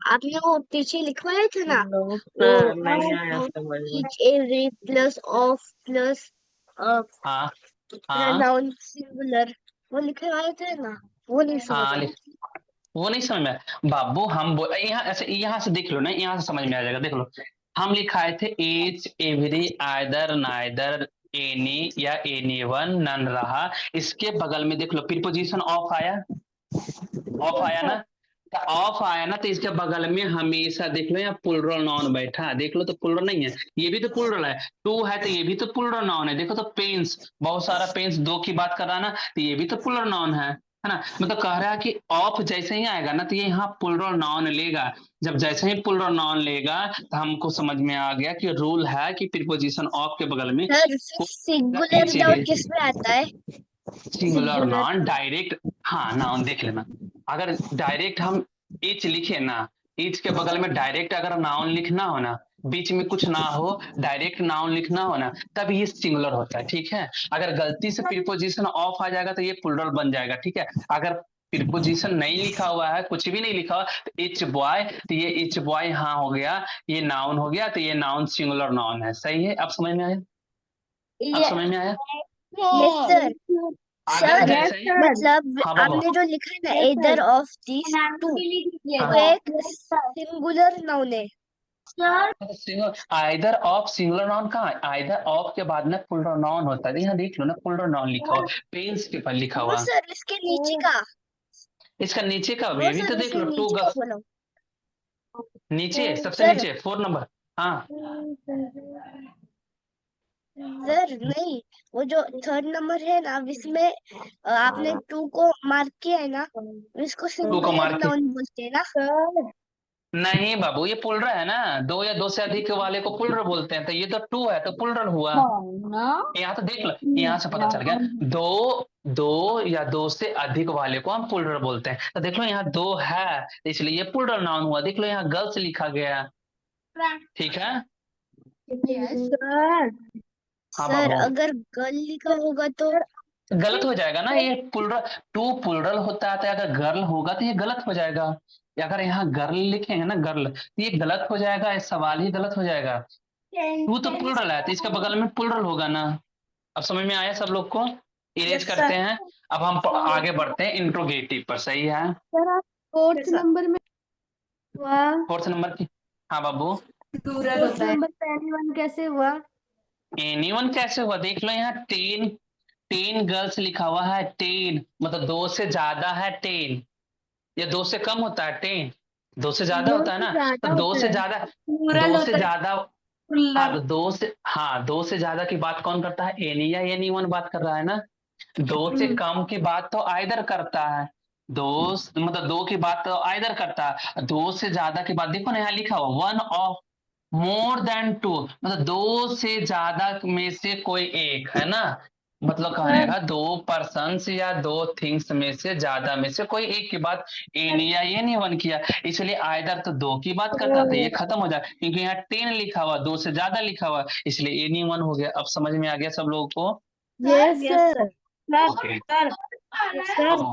आपने वो पीछे लिखवाया था ना, लोग वो सर नहीं आया समझ में। Each every plus of plus हाँ हाँ प्रोनाउन सिंगुलर, वो लिखवाया था ना, वो नहीं समझ हाँ, आया। वो नहीं समझ में आया बाबू। हम यहाँ ऐसे यहाँ से देख लो ना, यहाँ से समझ में आ जाएगा। देख लो, हम लिखाए थे H every either neither any या एनी 1 नन रहा। इसके बगल में देख लो प्रीपोजिशन ऑफ आया, ऑफ आया ना। तो ऑफ आया ना तो इसके बगल में हमेशा देख लो यहाँ प्लुरल नाउन बैठा है। देख लो तो प्लुरल नहीं है, ये भी तो प्लुरल है। 2 है तो ये भी तो प्लुरल नाउन है। देखो तो पेंस, बहुत सारा पेंस 2 की बात कर रहा है ना, तो ये भी तो प्लुरल नाउन है ना। मतलब कह रहा है कि ऑफ जैसे ही आएगा ना तो ये यहाँ प्लुरल नाउन लेगा। जब जैसे ही प्लुरल नाउन लेगा तो हमको समझ में आ गया कि रूल है कि प्रीपोजिशन ऑफ के बगल में सर सिंगुलर नाउन किस में आता है? सिंगुलर नाउन डायरेक्ट, हाँ नाउन देख लेना। अगर डायरेक्ट हम इच लिखे ना, इच के बगल में डायरेक्ट अगर नाउन लिखना हो ना, बीच में कुछ ना हो, डायरेक्ट नाउन लिखना हो ना, तब ये सिंगुलर होता है। ठीक है। अगर गलती से प्रीपोजिशन ऑफ आ जाएगा तो ये प्लुरल बन जाएगा। ठीक है। अगर प्रीपोजिशन नहीं लिखा हुआ है, कुछ भी नहीं लिखा हुआ, तो इच बॉय, तो ये इच बॉय हाँ हो गया, ये नाउन हो गया, तो ये नाउन सिंगुलर नाउन है। सही है, अब समझ में आया? अब समझ में आया? Yes sir. अगर सर जैसे ही, मतलब हाँ बाबा, आपने जो लिखा है ना either of these two, वो एक सिंगुलर नाउन है। Single either of singular noun कहाँ है? आइदर ऑफ के बाद में प्लुरल नाउन होता है। यहाँ देख लो ना, प्लुरल नाउन लिखा हुआ, पेंस के ऊपर लिखा वो हुआ। सर इसके नीचे का, इसका नीचे का वो ये भी सर तो देख इसके लो, 2 नीचे का गज बोला नीचे, सबसे सर। नीचे 4 नंबर। हाँ सर नहीं, वो जो 3rd नंबर है ना इसमें आपने 2 को मार्क किया है ना, इसको 2 को मार सिंगुलर के, नाउन बोलते हैं ना। नहीं बाबू ये प्लुरल है ना, 2 या 2 से अधिक वाले को प्लुरल बोलते हैं। तो ये तो 2 है तो प्लुरल हुआ। यहाँ तो देख लो, यहाँ से पता चल गया, 2 या 2 से अधिक वाले को हम प्लुरल बोलते हैं। तो देख लो यहाँ 2 है तो इसलिए ये प्लुरल नाउन हुआ। देख लो यहाँ गर्ल्स लिखा गया। ठीक है। सर हाँ सर बाबू, अगर गर्ल लिखा होगा तो गलत हो जाएगा ना। ये प्लुरल, 2 प्लुरल होता है, तो अगर गर्ल होगा तो ये गलत हो जाएगा। या अगर यहाँ गर्ल लिखेंगे ना, गर्ल, तो ये गलत हो जाएगा, ये सवाल ही गलत हो जाएगा। 2 तो प्लुरल है तो इसके बगल में प्लुरल होगा ना। अब समझ में आया सब लोग को? इरेज यस करते सर। हैं। अब हम आगे बढ़ते हैं इंट्रोगेटिव पर। सही है। सर आप 4th नंबर में हुआ, 4th नंबर की, हाँ बाबू, 4th नंबर पे anyone कैसे हुआ? एनीवन कैसे हुआ? देख लो यहाँ 10 गर्ल्स लिखा हुआ है। 10 मतलब 2 से ज्यादा है 10, या 2 से कम होता है 10? 2 से ज्यादा 2 होता है से ना। ज्यादा तो 2 होता से है। ज्यादा, 2 से ज्यादा, हाँ तो 2 से ज्यादा की बात कौन करता है? एनी या एनीवन बात कर रहा है ना। 2 से कम की बात तो आइदर करता है। 2 मतलब 2 की बात तो आइदर करता है। 2 से ज्यादा की बात देखो ना, यहाँ लिखा हुआ 1 ऑफ मोर देन 2, मतलब 2 से ज्यादा में से कोई एक, है ना। मतलब कहने का 2 पर्सन्स या 2 थिंग्स में से ज्यादा में से कोई एक की बात एनी या एनीवन किया, इसलिए आइदर तो 2 की बात करता था, ये खत्म हो जाए, क्योंकि यहाँ 10 लिखा हुआ, 2 से ज्यादा लिखा हुआ, इसलिए एनीवन हो गया। अब समझ में आ गया सब लोगों को? Yes sir. Sir okay, sir sir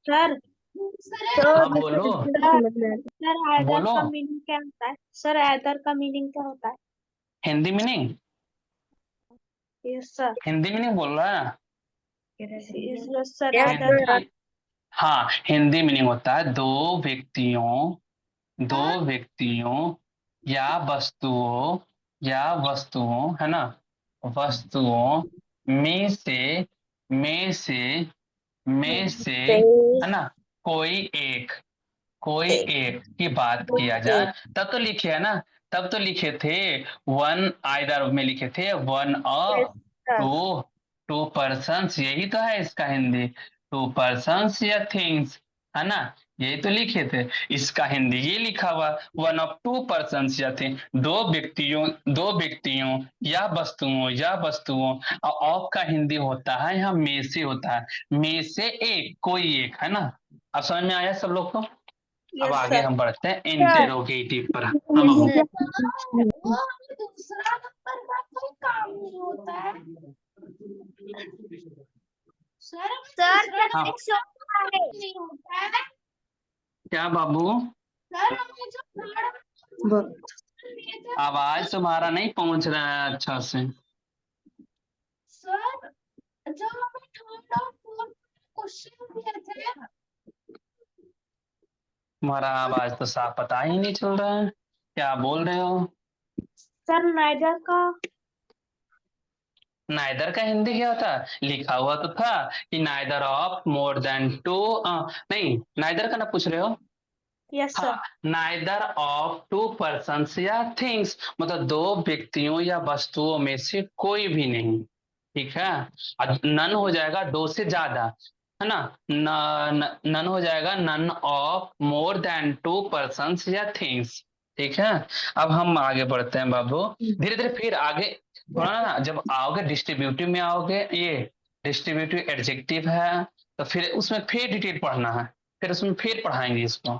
sir हाँ बोलो, सर आयदर बोलो। का मीनिंग क्या होता है? सर आयदर का मीनिंग क्या होता है? Hindi meaning, yes sir. Hindi meaning बोल रहा है। यस सर हिंदी, आयदर हाँ, हिंदी मीनिंग होता है दो व्यक्तियों या वस्तुओं है ना, वस्तुओं में से है ना, कोई एक की बात किया जाए। तब तो लिखे है ना, तब तो लिखे थे वन, आइदर में लिखे थे one of two two persons, यही तो है इसका हिंदी, टू पर्सन्स या थिंग्स, है ना, यही तो लिखे थे। इसका हिंदी ये लिखा हुआ वन ऑफ टू पर्सन्स या थिंग, दो व्यक्तियों या वस्तुओं। और ऑफ का हिंदी होता है यहाँ में से होता है, में से एक, कोई एक, है ना। अब समझ में आया सब लोग को। अब यस आगे सर। हम बढ़ते हैं इंटेरोगेटिव पर। हाँ बाबू। वो दूसरा नंबर का कोई काम नहीं होता है सर। सर दूसरा हाँ, नंबर नहीं होता है क्या बाबू, सर। हमें जो थर्ड लिए थे आवाज तुम्हारा नहीं पहुंच रहा है अच्छा से। सर, जब हमें थर्ड और फोर्थ क्वेश्चन दिए थे तुम्हारा आवाज तो साफ पता ही नहीं चल रहा है, क्या बोल रहे हो। सर नाइडर का नाइदर का हिंदी क्या होता है, लिखा हुआ तो था कि neither of more than two, नहीं, नाइदर का ना पूछ रहे हो। Yes sir. हाँ, नाइदर ऑफ टू पर्सन्स या थिंग्स, मतलब दो व्यक्तियों या वस्तुओं में से कोई भी नहीं, ठीक है। और नन हो जाएगा दो से ज्यादा, है ना, नन हो जाएगा none of more than two persons या थिंग्स, ठीक है। अब हम आगे बढ़ते हैं बाबू, धीरे धीरे फिर आगे थोड़ा ना, जब आओगे डिस्ट्रीब्यूटिव में आओगे, ये डिस्ट्रीब्यूटिव एडजेक्टिव है, तो फिर उसमें फिर डिटेल पढ़ना है, फिर उसमें फिर पढ़ाएंगे इसको,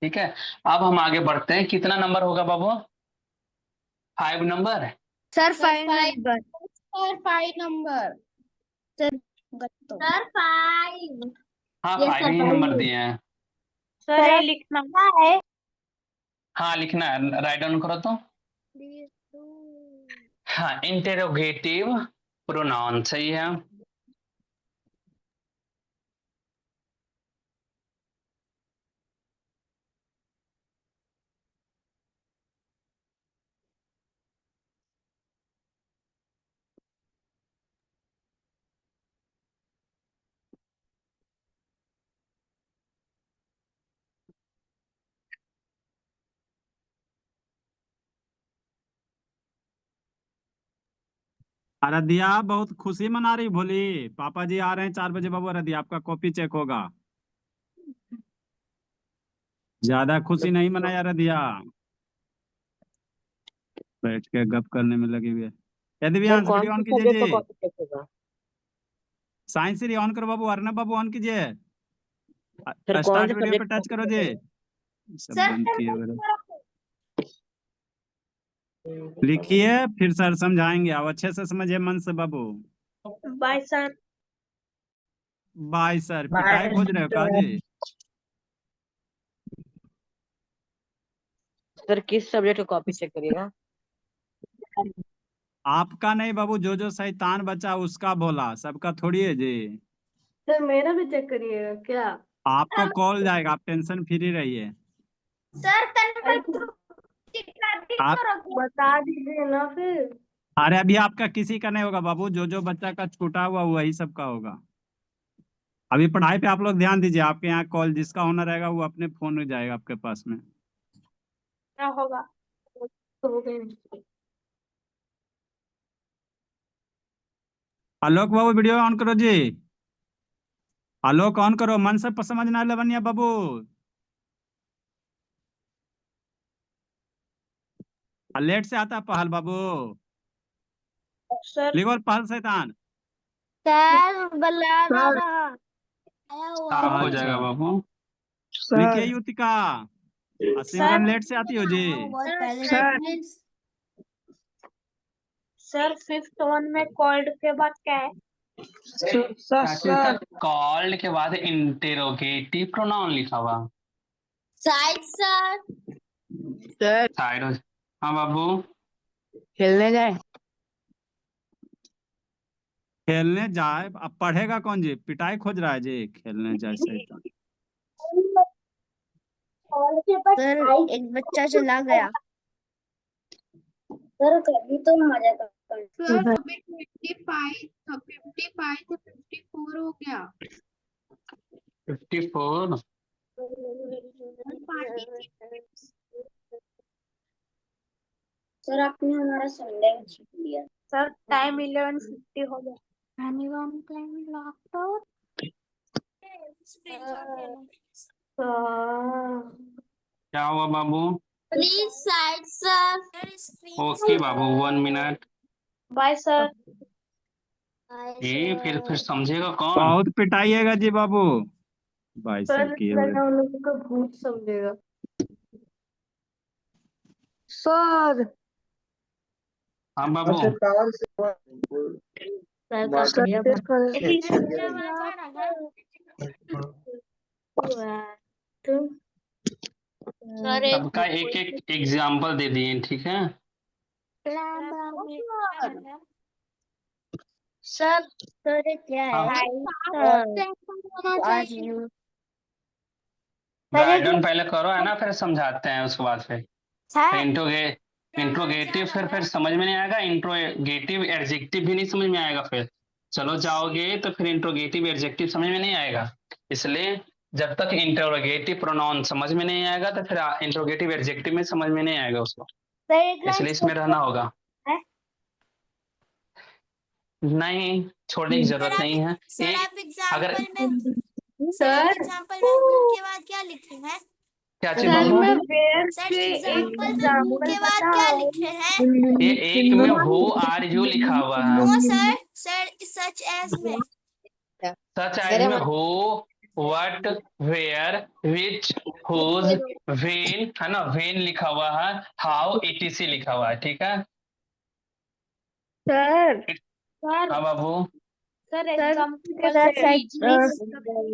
ठीक है। अब हम आगे बढ़ते हैं, कितना नंबर होगा बाबू, 5 number. Sir sir five five number. Sir 5 number sir 5। हाँ, यस 5 सर ही नंबर दिए हैं। सर ये लिखना है। हाँ, लिखना है, राइट डाउन करो तो। हाँ, इंटेरोगेटिव प्रोनाउन सही है। अरदिया बहुत खुशी मना रही भोली, पापा जी आ रहे हैं 4 बजे बाबू, अरदिया आपका कॉपी चेक होगा। ज्यादा खुशी नहीं मनाया अरदिया, बैठ के गप करने में लगी हुई है। सर यदि कौन वीडियो से ऑन सब्जेक्ट का कीजिए जी, कॉपी चेक होगा? साइंस सीरी ऑन करो बाबू, अर्नब बाबू ऑन कीजिए, सर कौन स्टार्ट से वीडियो पे सब्जेक्ट का टच कॉपी करो चेक जी। होगा? सब बंद किए हुए लिखिए, फिर सर समझाएंगे, अब अच्छे से समझिए मन से बाबू। Bye sir. बाय सर, पिटाई खोज रहे हो का जी। सर किस सब्जेक्ट का कॉपी चेक करिएगा? आपका नहीं बाबू, जो जो शैतान बचा उसका बोला, सबका थोड़ी है जी। सर मेरा भी चेक करिएगा क्या? आपको कॉल जाएगा, आप टेंशन फ्री रहिए। सर आप, बता दीजिए ना फिर। अरे अभी आपका किसी का नहीं होगा बाबू, जो जो बच्चा का छूटा हुआ वही सबका होगा। अभी पढ़ाई पे आप लोग ध्यान दीजिए, आपके यहाँ कॉल जिसका होना रहेगा वो अपने फोन में जाएगा आपके पास में। क्या होगा? तो हो गए। आलोक बाबू वीडियो ऑन करो जी, आलोक ऑन करो, मन से समझना लवनिया बाबू। लेट से आता है पहल बाबू, सर लिखो पहल शैतान। सर बला रहा साफ हो जाएगा अच्छा, बाबू। लिखिए युतिका, सिमरन लेट से आती हो जी। सर फिफ्थ वन में कॉल्ड के बाद क्या है? कॉल्ड के बाद इंटेरोगेटिव प्रोनाउन लिखा हुआ साइड सर सर साइड। हाँ बाबू, खेलने जाए? खेलने जाए, अब पढ़ेगा कौन जी? पिटाई खोज रहा है जी, खेलने जाए सही तो। सर एक बच्चा चला गया। सर कभी तो मजा करता सर अभी 55 था, 55 से 54 हो गया। 54। सर आपने हमारा संडे छीन लिया। सर टाइम 11:50 हो गया। क्या हुआ बाबू? Please side sir. ओके बाबू, 1 मिनट। Bye sir. ये फिर समझेगा कौन? बहुत पिटाइएगा जी बाबू, भाई सर सब किए हुए। लगा उन लोगों का भूत समझेगा। सर हाँ बाबू, सर सबका एक एक एग्जाम्पल दे दिए, ठीक है? सर क्या हाँ। है? गाइडन पहले करो है ना, फिर समझाते हैं उसके बाद फिर इंट्रोगेटिव फिर समझ में नहीं आएगा, इंट्रोगेटिव एडजेक्टिव भी नहीं समझ में आएगा। फिर चलो जाओगे तो फिर इंट्रोगेटिव एडजेक्टिव समझ में नहीं आएगा। इसलिए जब तक इंट्रोगेटिव प्रोनाउन समझ में नहीं आएगा तो फिर इंट्रोगेटिव एडजेक्टिव में समझ में नहीं आएगा उसको, इसलिए इसमें रहना होगा। नहीं, छोड़ने की जरूरत नहीं है। अगर सर के बाद क्या लिखे हैं? क्या चाहिए सर बाबू? मैं वेयर सर के एग्जाम्पल में हु एग्जाम्पल के बाद क्या लिखे हैं? ये एक में हु आर यू लिखा हुआ है। नो सर, सच एज में। सच एज में who, what, where, which, whose, when है ना, व्हेन लिखा हुआ है, हाउ, etc लिखा हुआ है, ठीक है? सर हाँ बाबू, सर सर एग्जाम्पल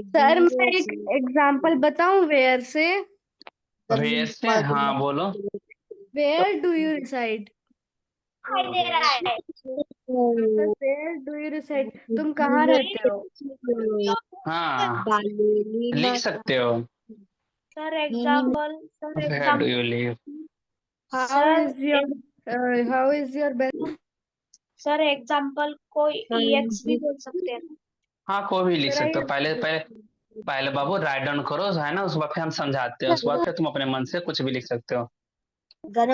सर मैं एक एग्जाम्पल बताऊं वेयर से। वेयर से, हाँ बोलो। Where do you reside? दिखाई दे रहा है। वेयर डू यू रिसाइड, तुम कहाँ रहते हो? हाँ लिख सकते हो। Sir example where do you live? How is your best? Sir example को EX भी बोल सकते हैं। हाँ कोई भी लिख सर सकते हो। पहले बाबू राइट डाउन करो है ना, उस वक्त हम समझाते हैं, उस वक्त फिर तुम अपने मन से कुछ भी लिख सकते हो, है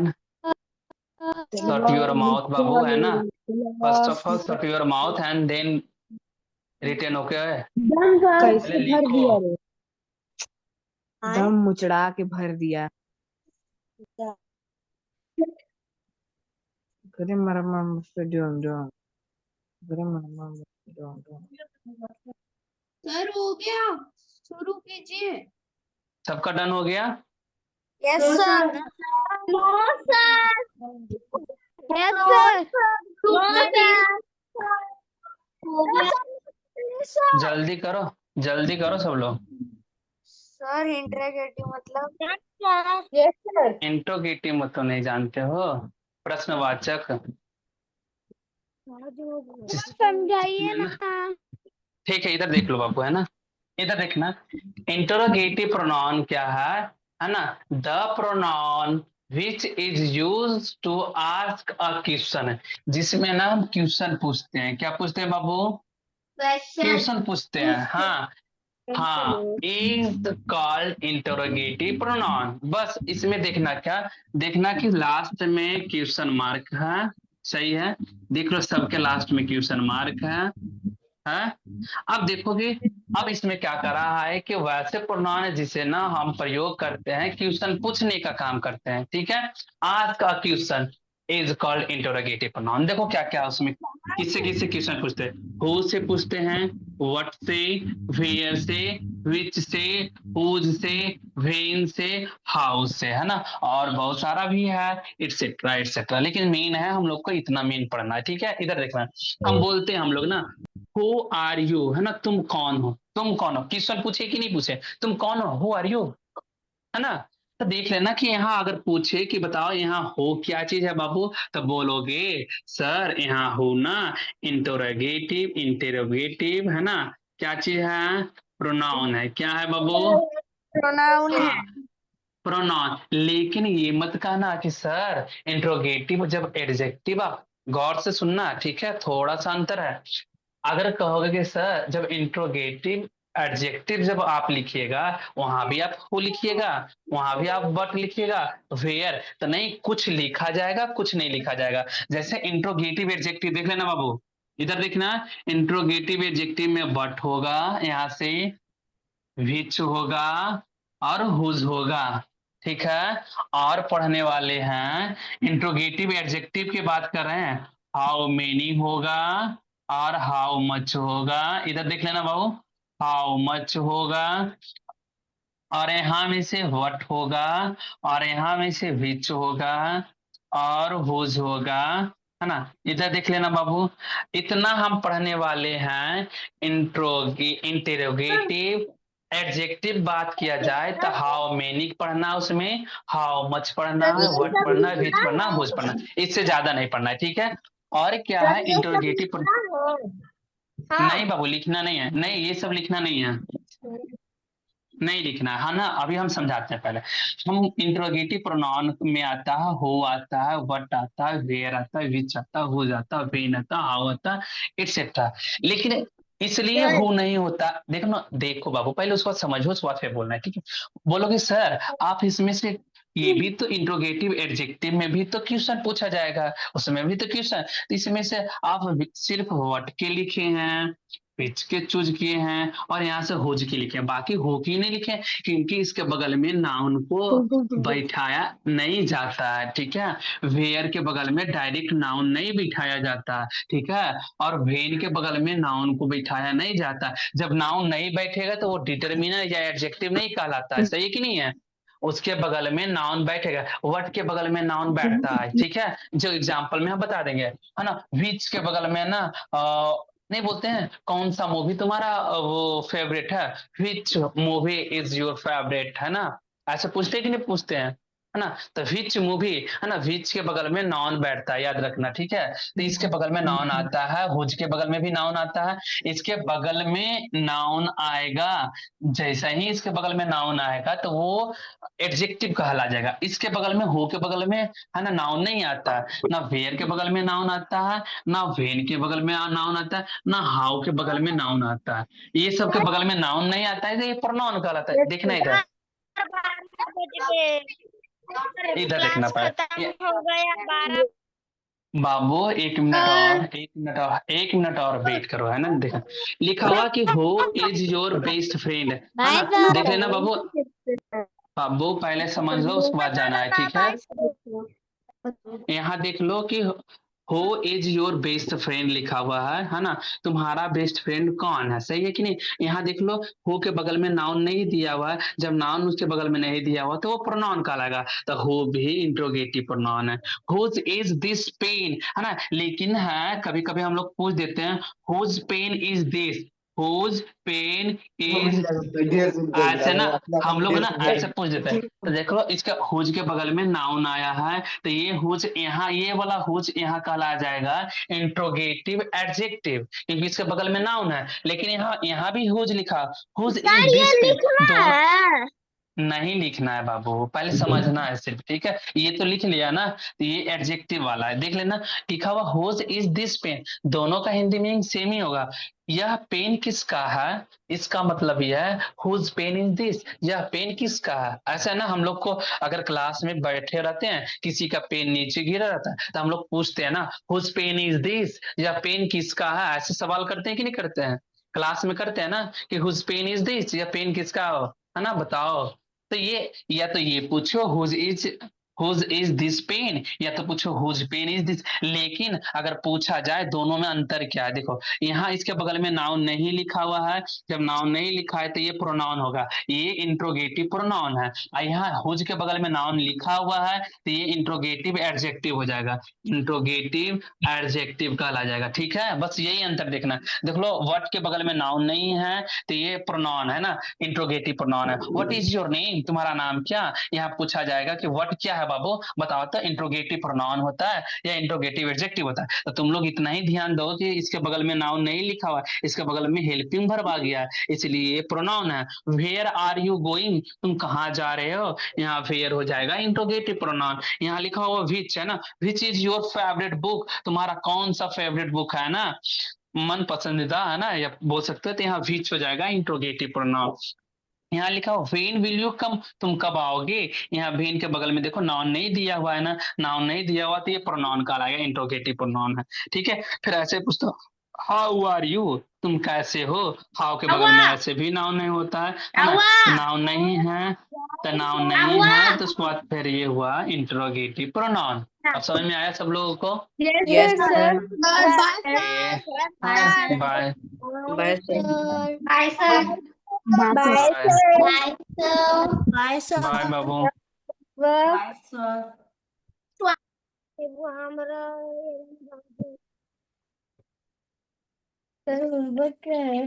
ना? शट योर माउथ बाबू, है ना? First of all shut your mouth and then return, okay? पहले लिखो। दम मुचड़ा के भर दिया। करे मरमा सर हो गया, शुरू कीजिए। सबका डन हो गया? Yes sir. No sir. Yes sir. जल्दी करो सब लोग। सर इंट्रोगेटिव मतलब? Yes sir. इंट्रोगेटिव मत तो नहीं जानते हो, प्रश्नवाचक। समझाइए ना। ठीक है, इधर देख लो बाबू, है ना? इधर देखना, इंट्रोगेटिव प्रोनाउन क्या है ना? The pronoun which is use to ask a question, जिसमें ना हम क्वेश्चन पूछते हैं। क्या पूछते हैं बाबू? क्वेश्चन पूछते हैं। हाँ इज कॉल्ड इंटरोगेटिव प्रोनाउन। बस इसमें देखना कि लास्ट में क्वेश्चन मार्क है, सही है? देख लो सबके लास्ट में क्वेश्चन मार्क है? अब देखोगे, अब इसमें क्या कर रहा है कि वैसे प्रोनाउन है जिसे ना हम प्रयोग करते हैं, क्वेश्चन पूछने का काम करते हैं, ठीक है? Ask a question is called interrogative pronoun. देखो क्या क्या उसमें किससे क्वेश्चन पूछते हैं। हु से पूछते हैं, व्हाट से, वेयर से, विच से, हुज से, व्हेन से, हाउ से, है ना? और बहुत सारा भी है, एटसेट्रा एटसेट्रा, लेकिन मेन है हम लोग को इतना मेन पढ़ना है, ठीक है? इधर देखना, हम बोलते हैं हम लोग ना हु आर यू, है ना? तुम कौन हो? क्वेश्चन पूछे कि नहीं पूछे? तुम कौन हो? हु आर यू, है ना? तो देख लेना कि यहाँ अगर पूछे कि बताओ यहाँ हो क्या चीज है बाबू, तो बोलोगे सर यहाँ हो ना इंटरोगेटिव, इंटेरोगेटिव है ना, क्या चीज है, प्रोनाउन है, क्या है बाबू, प्रोनाउन है। हाँ प्रोनाउन। लेकिन ये मत कहना कि सर इंट्रोगेटिव जब एडजेक्टिव, आप गौर से सुनना ठीक है, थोड़ा सा अंतर है। अगर कहोगे कि सर जब इंट्रोगेटिव एडजेक्टिव जब आप लिखिएगा वहां भी आप हु लिखिएगा, वहां भी आप बट लिखिएगा, वेयर तो नहीं, कुछ लिखा जाएगा कुछ नहीं लिखा जाएगा। जैसे इंट्रोगेटिव एडजेक्टिव देख लेना बाबू, इधर देखना, इंट्रोगेटिव एडजेक्टिव में बट होगा, यहाँ से विच होगा और हुज होगा, ठीक है। और पढ़ने वाले हैं इंट्रोगेटिव एडजेक्टिव की बात कर रहे हैं, हाउ मेनी होगा और हाउ मच होगा, इधर देख लेना बाबू, हाउ मच होगा, और यहाँ में से व्हाट होगा, और यहाँ में से विच होगा और हुज होगा, है ना। इधर देख लेना बाबू, इतना हम पढ़ने वाले हैं। इंटेरोगेटिव एडजेक्टिव बात किया जाए तो हाउ मेनी पढ़ना, उसमें हाउ मच पढ़ना, सर ये व्हाट सब पढ़ना, विच लिखना पढ़ना, है। हुज पढ़ना, इससे ज्यादा नहीं पढ़ना है, ठीक है। और क्या सर है ये सब इंटरोगेटिव, लिखना है। हाँ। नहीं बाबू लिखना नहीं है, नहीं ये सब लिखना नहीं है, नहीं लिखना है ना। अभी हम समझाते हैं, पहले हम इंट्रोगेटिव प्रोनाउन में आता है हो, आता है व्हाट, आता है वेयर, आता है विच, आता है हुज, आता है व्हेन, आता है हाउ, आता है एक्सेट्रा। लेकिन इसलिए सर हो नहीं होता, देखो ना, देखो बाबू पहले उसको समझो, उसके बाद फिर बोलना है, ठीक है। बोलोगे सर आप इसमें से, ये भी तो इंट्रोगेटिव एडजेक्टिव में भी तो क्वेश्चन पूछा जाएगा, उसमें भी तो क्वेश्चन, तो इसमें से आप सिर्फ व्हाट के लिखे हैं, पिच के चूज किए हैं और यहाँ से होज के लिखे हैं, बाकी हो की नहीं लिखे, क्योंकि इसके बगल में नाउन को बैठाया नहीं जाता है, ठीक है। वेयर के बगल में डायरेक्ट नाउन नहीं बिठाया जाता, ठीक है। और वेन के बगल में नाउन को बिठाया नहीं जाता। जब नाउन नहीं बैठेगा तो वो डिटर्मिनर या एडजेक्टिव नहीं कहलाता है, सही कि नहीं है। उसके बगल में नाउन बैठेगा, व्हाट के बगल में नाउन बैठता है, ठीक है, जो एग्जाम्पल में हम बता देंगे, है ना। विच के बगल में ना नहीं बोलते हैं कौन सा मूवी तुम्हारा वो फेवरेट है, which movie is your favourite, है ना, ऐसे पूछते हैं कि नहीं पूछते हैं, है ना। तो विच मूवी, है ना, विच के बगल में नाउन बैठता है, याद रखना, ठीक है। तो इसके बगल में नाउन आता है, हुज के बगल में भी नाउन आता है, इसके बगल में नाउन आएगा, जैसा ही इसके बगल में नाउन आएगा तो वो एडजेक्टिव कहला जाएगा। इसके बगल में हो के बगल में, है ना, नाउन नहीं आता, ना वेयर के बगल में नाउन आता है, ना वेन के बगल में नाउन आता है, ना हाउ के बगल में नाउन आता है, ये सब के बगल में नाउन नहीं आता है, तो ये प्रोनाउन कहलाता है। देखना इधर, 12 बज गए। इधर देखना क्लास पड़ेगा ये, खत्म हो गया 12। बाबू एक मिनट और, एक मिनट और, एक मिनट और वेट करो, है ना। देखो लिखा हुआ कि who is your best friend, है ना, देख लेना बाबू, बाबू पहले समझ लो उसके बाद जाना है, ठीक है। यहाँ देख लो कि who is your best friend लिखा हुआ है ना, तुम्हारा बेस्ट फ्रेंड कौन है, सही है कि नहीं। यहाँ देख लो हु के बगल में नाउन नहीं दिया हुआ है, जब नाउन उसके बगल में नहीं दिया हुआ तो वो प्रोनाउन कहलाएगा, तो हु भी इंट्रोगेटिव प्रोनाउन है। हुज इज दिस पेन, है ना, लेकिन है कभी कभी हम लोग पूछ देते हैं whose pen is this, whose pen is, ऐसे ना हम लोग ना ऐसे पूछ देते हैं। तो देखो इसके हुज के बगल में नाउन आया है, तो ये हुज यहाँ, ये वाला हुज यहाँ कहला जाएगा इंट्रोगेटिव एडजेक्टिव, क्योंकि इसके बगल में नाउन है। लेकिन यहाँ यहाँ भी हुज लिखा, हुज सर इज ये दिस पेन, लिखना दोनों है। नहीं लिखना है बाबू, पहले समझना है सिर्फ, ठीक है। ये तो लिख लिया ना, तो ये एडजेक्टिव वाला है, देख लेना लिखा हुआ हुज इज दिस पेन, दोनों का हिंदी मीनिंग सेम ही होगा। यह पेन किसका है, इसका मतलब यह है हुज पेन इज दिस, यह पेन किसका है। ऐसा है ना, हम लोग को अगर क्लास में बैठे रहते हैं, किसी का पेन नीचे गिरा रहता है तो हम लोग पूछते हैं ना हुज पेन इज दिस, यह पेन किसका है, ऐसे सवाल करते हैं कि नहीं करते हैं, क्लास में करते हैं ना कि हुज पेन इज दिस, यह पेन किसका है ना, बताओ। तो ये, या तो ये पूछो whose is whose is this pen, या तो पूछो हुज पेन इज दिस। लेकिन अगर पूछा जाए दोनों में अंतर क्या है, देखो यहाँ इसके बगल में नाउन नहीं लिखा हुआ है, जब नाउन नहीं लिखा है तो ये प्रोनाउन होगा, ये इंट्रोगेटिव प्रोनाउन है। और यहाँ हुज के बगल में नाउन लिखा हुआ है तो ये इंट्रोगेटिव एडजेक्टिव हो जाएगा, इंट्रोगेटिव एडजेक्टिव कहला जाएगा। ठीक है, बस यही अंतर देखना। देख लो व्हाट के बगल में नाउन नहीं है तो ये प्रोनाउन है ना, इंट्रोगेटिव प्रोनाउन है। व्हाट इज योर नेम, तुम्हारा नाम क्या, यहाँ पूछा जाएगा कि व्हाट क्या है बाबू बताओ, तो इंट्रोगेटिव प्रोनाउन होता है या इंट्रोगेटिव एडजेक्टिव होता है। तो तुम लोग इतना ही ध्यान दो कि इसके बगल में नाउन नहीं लिखा हुआ है, इसके बगल में हेल्पिंग वर्ब आ गया है, इसलिए ये प्रोनाउन है। वेयर आर यू गोइंग, तुम कहाँ जा रहे हो, यहाँ वेयर हो जाएगा इंट्रोगेटिव प्रोनाउन। यहाँ लिखा हुआ विच है ना, which is your favourite book, तुम्हारा कौन सा फेवरेट बुक है ना, मन पसंदीदा है ना, या बोल सकते हो, तो यहाँ विच हो जाएगा इंट्रोगेटिव प्रोनाउन। यहाँ लिखा हो वेन विल यू कम, तुम कब आओगे, यहाँ वेन के बगल में देखो नाउन नहीं दिया हुआ है ना, नाउन नहीं दिया हुआ तो ये प्रोनाउन कहलाएगा, इंट्रोगेटिव प्रोनाउन है। ठीक है, फिर ऐसे पूछता हाउ आर यू, तुम कैसे हो, हाउ के बगल में ऐसे भी नाउन नहीं होता है ना, तो नाउन नहीं है, तो नाउन नहीं है तो उसके बाद फिर ये हुआ इंट्रोगेटिव प्रोनाउन। अब समझ में आया सब लोगों को? Yes, sir. Bye bye bye sir. Bye sir. Bye, bye sir. Bye sir bye बाबू। Bye sir. सर होमवर्क क्या है?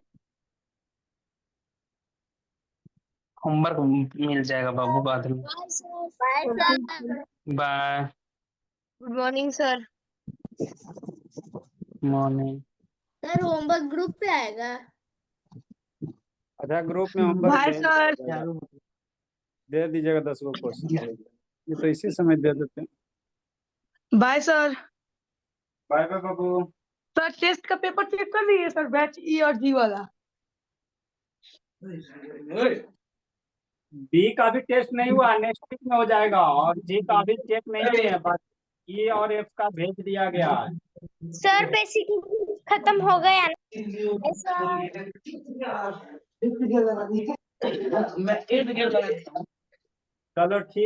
होमवर्क मिल जाएगा बाबू बाद में। Bye, sir. Bye. Good morning, sir. Morning. Sir homework group पे आएगा। अच्छा ग्रुप में होमवर्क बाय सर। दे दीजिएगा 10 गो क्वेश्चन, ये तो इसी समय दे देते हैं। Bye sir. बाय बाय बाबू। सर टेस्ट का पेपर चेक कर लीजिए सर, बैच ई और जी वाला। बी का भी टेस्ट नहीं हुआ, नेक्स्ट वीक में हो जाएगा, और जी का भी चेक नहीं है, बस ई और एफ का भेज दिया गया है। सर बेसिक खत्म हो गया चलो ठीक।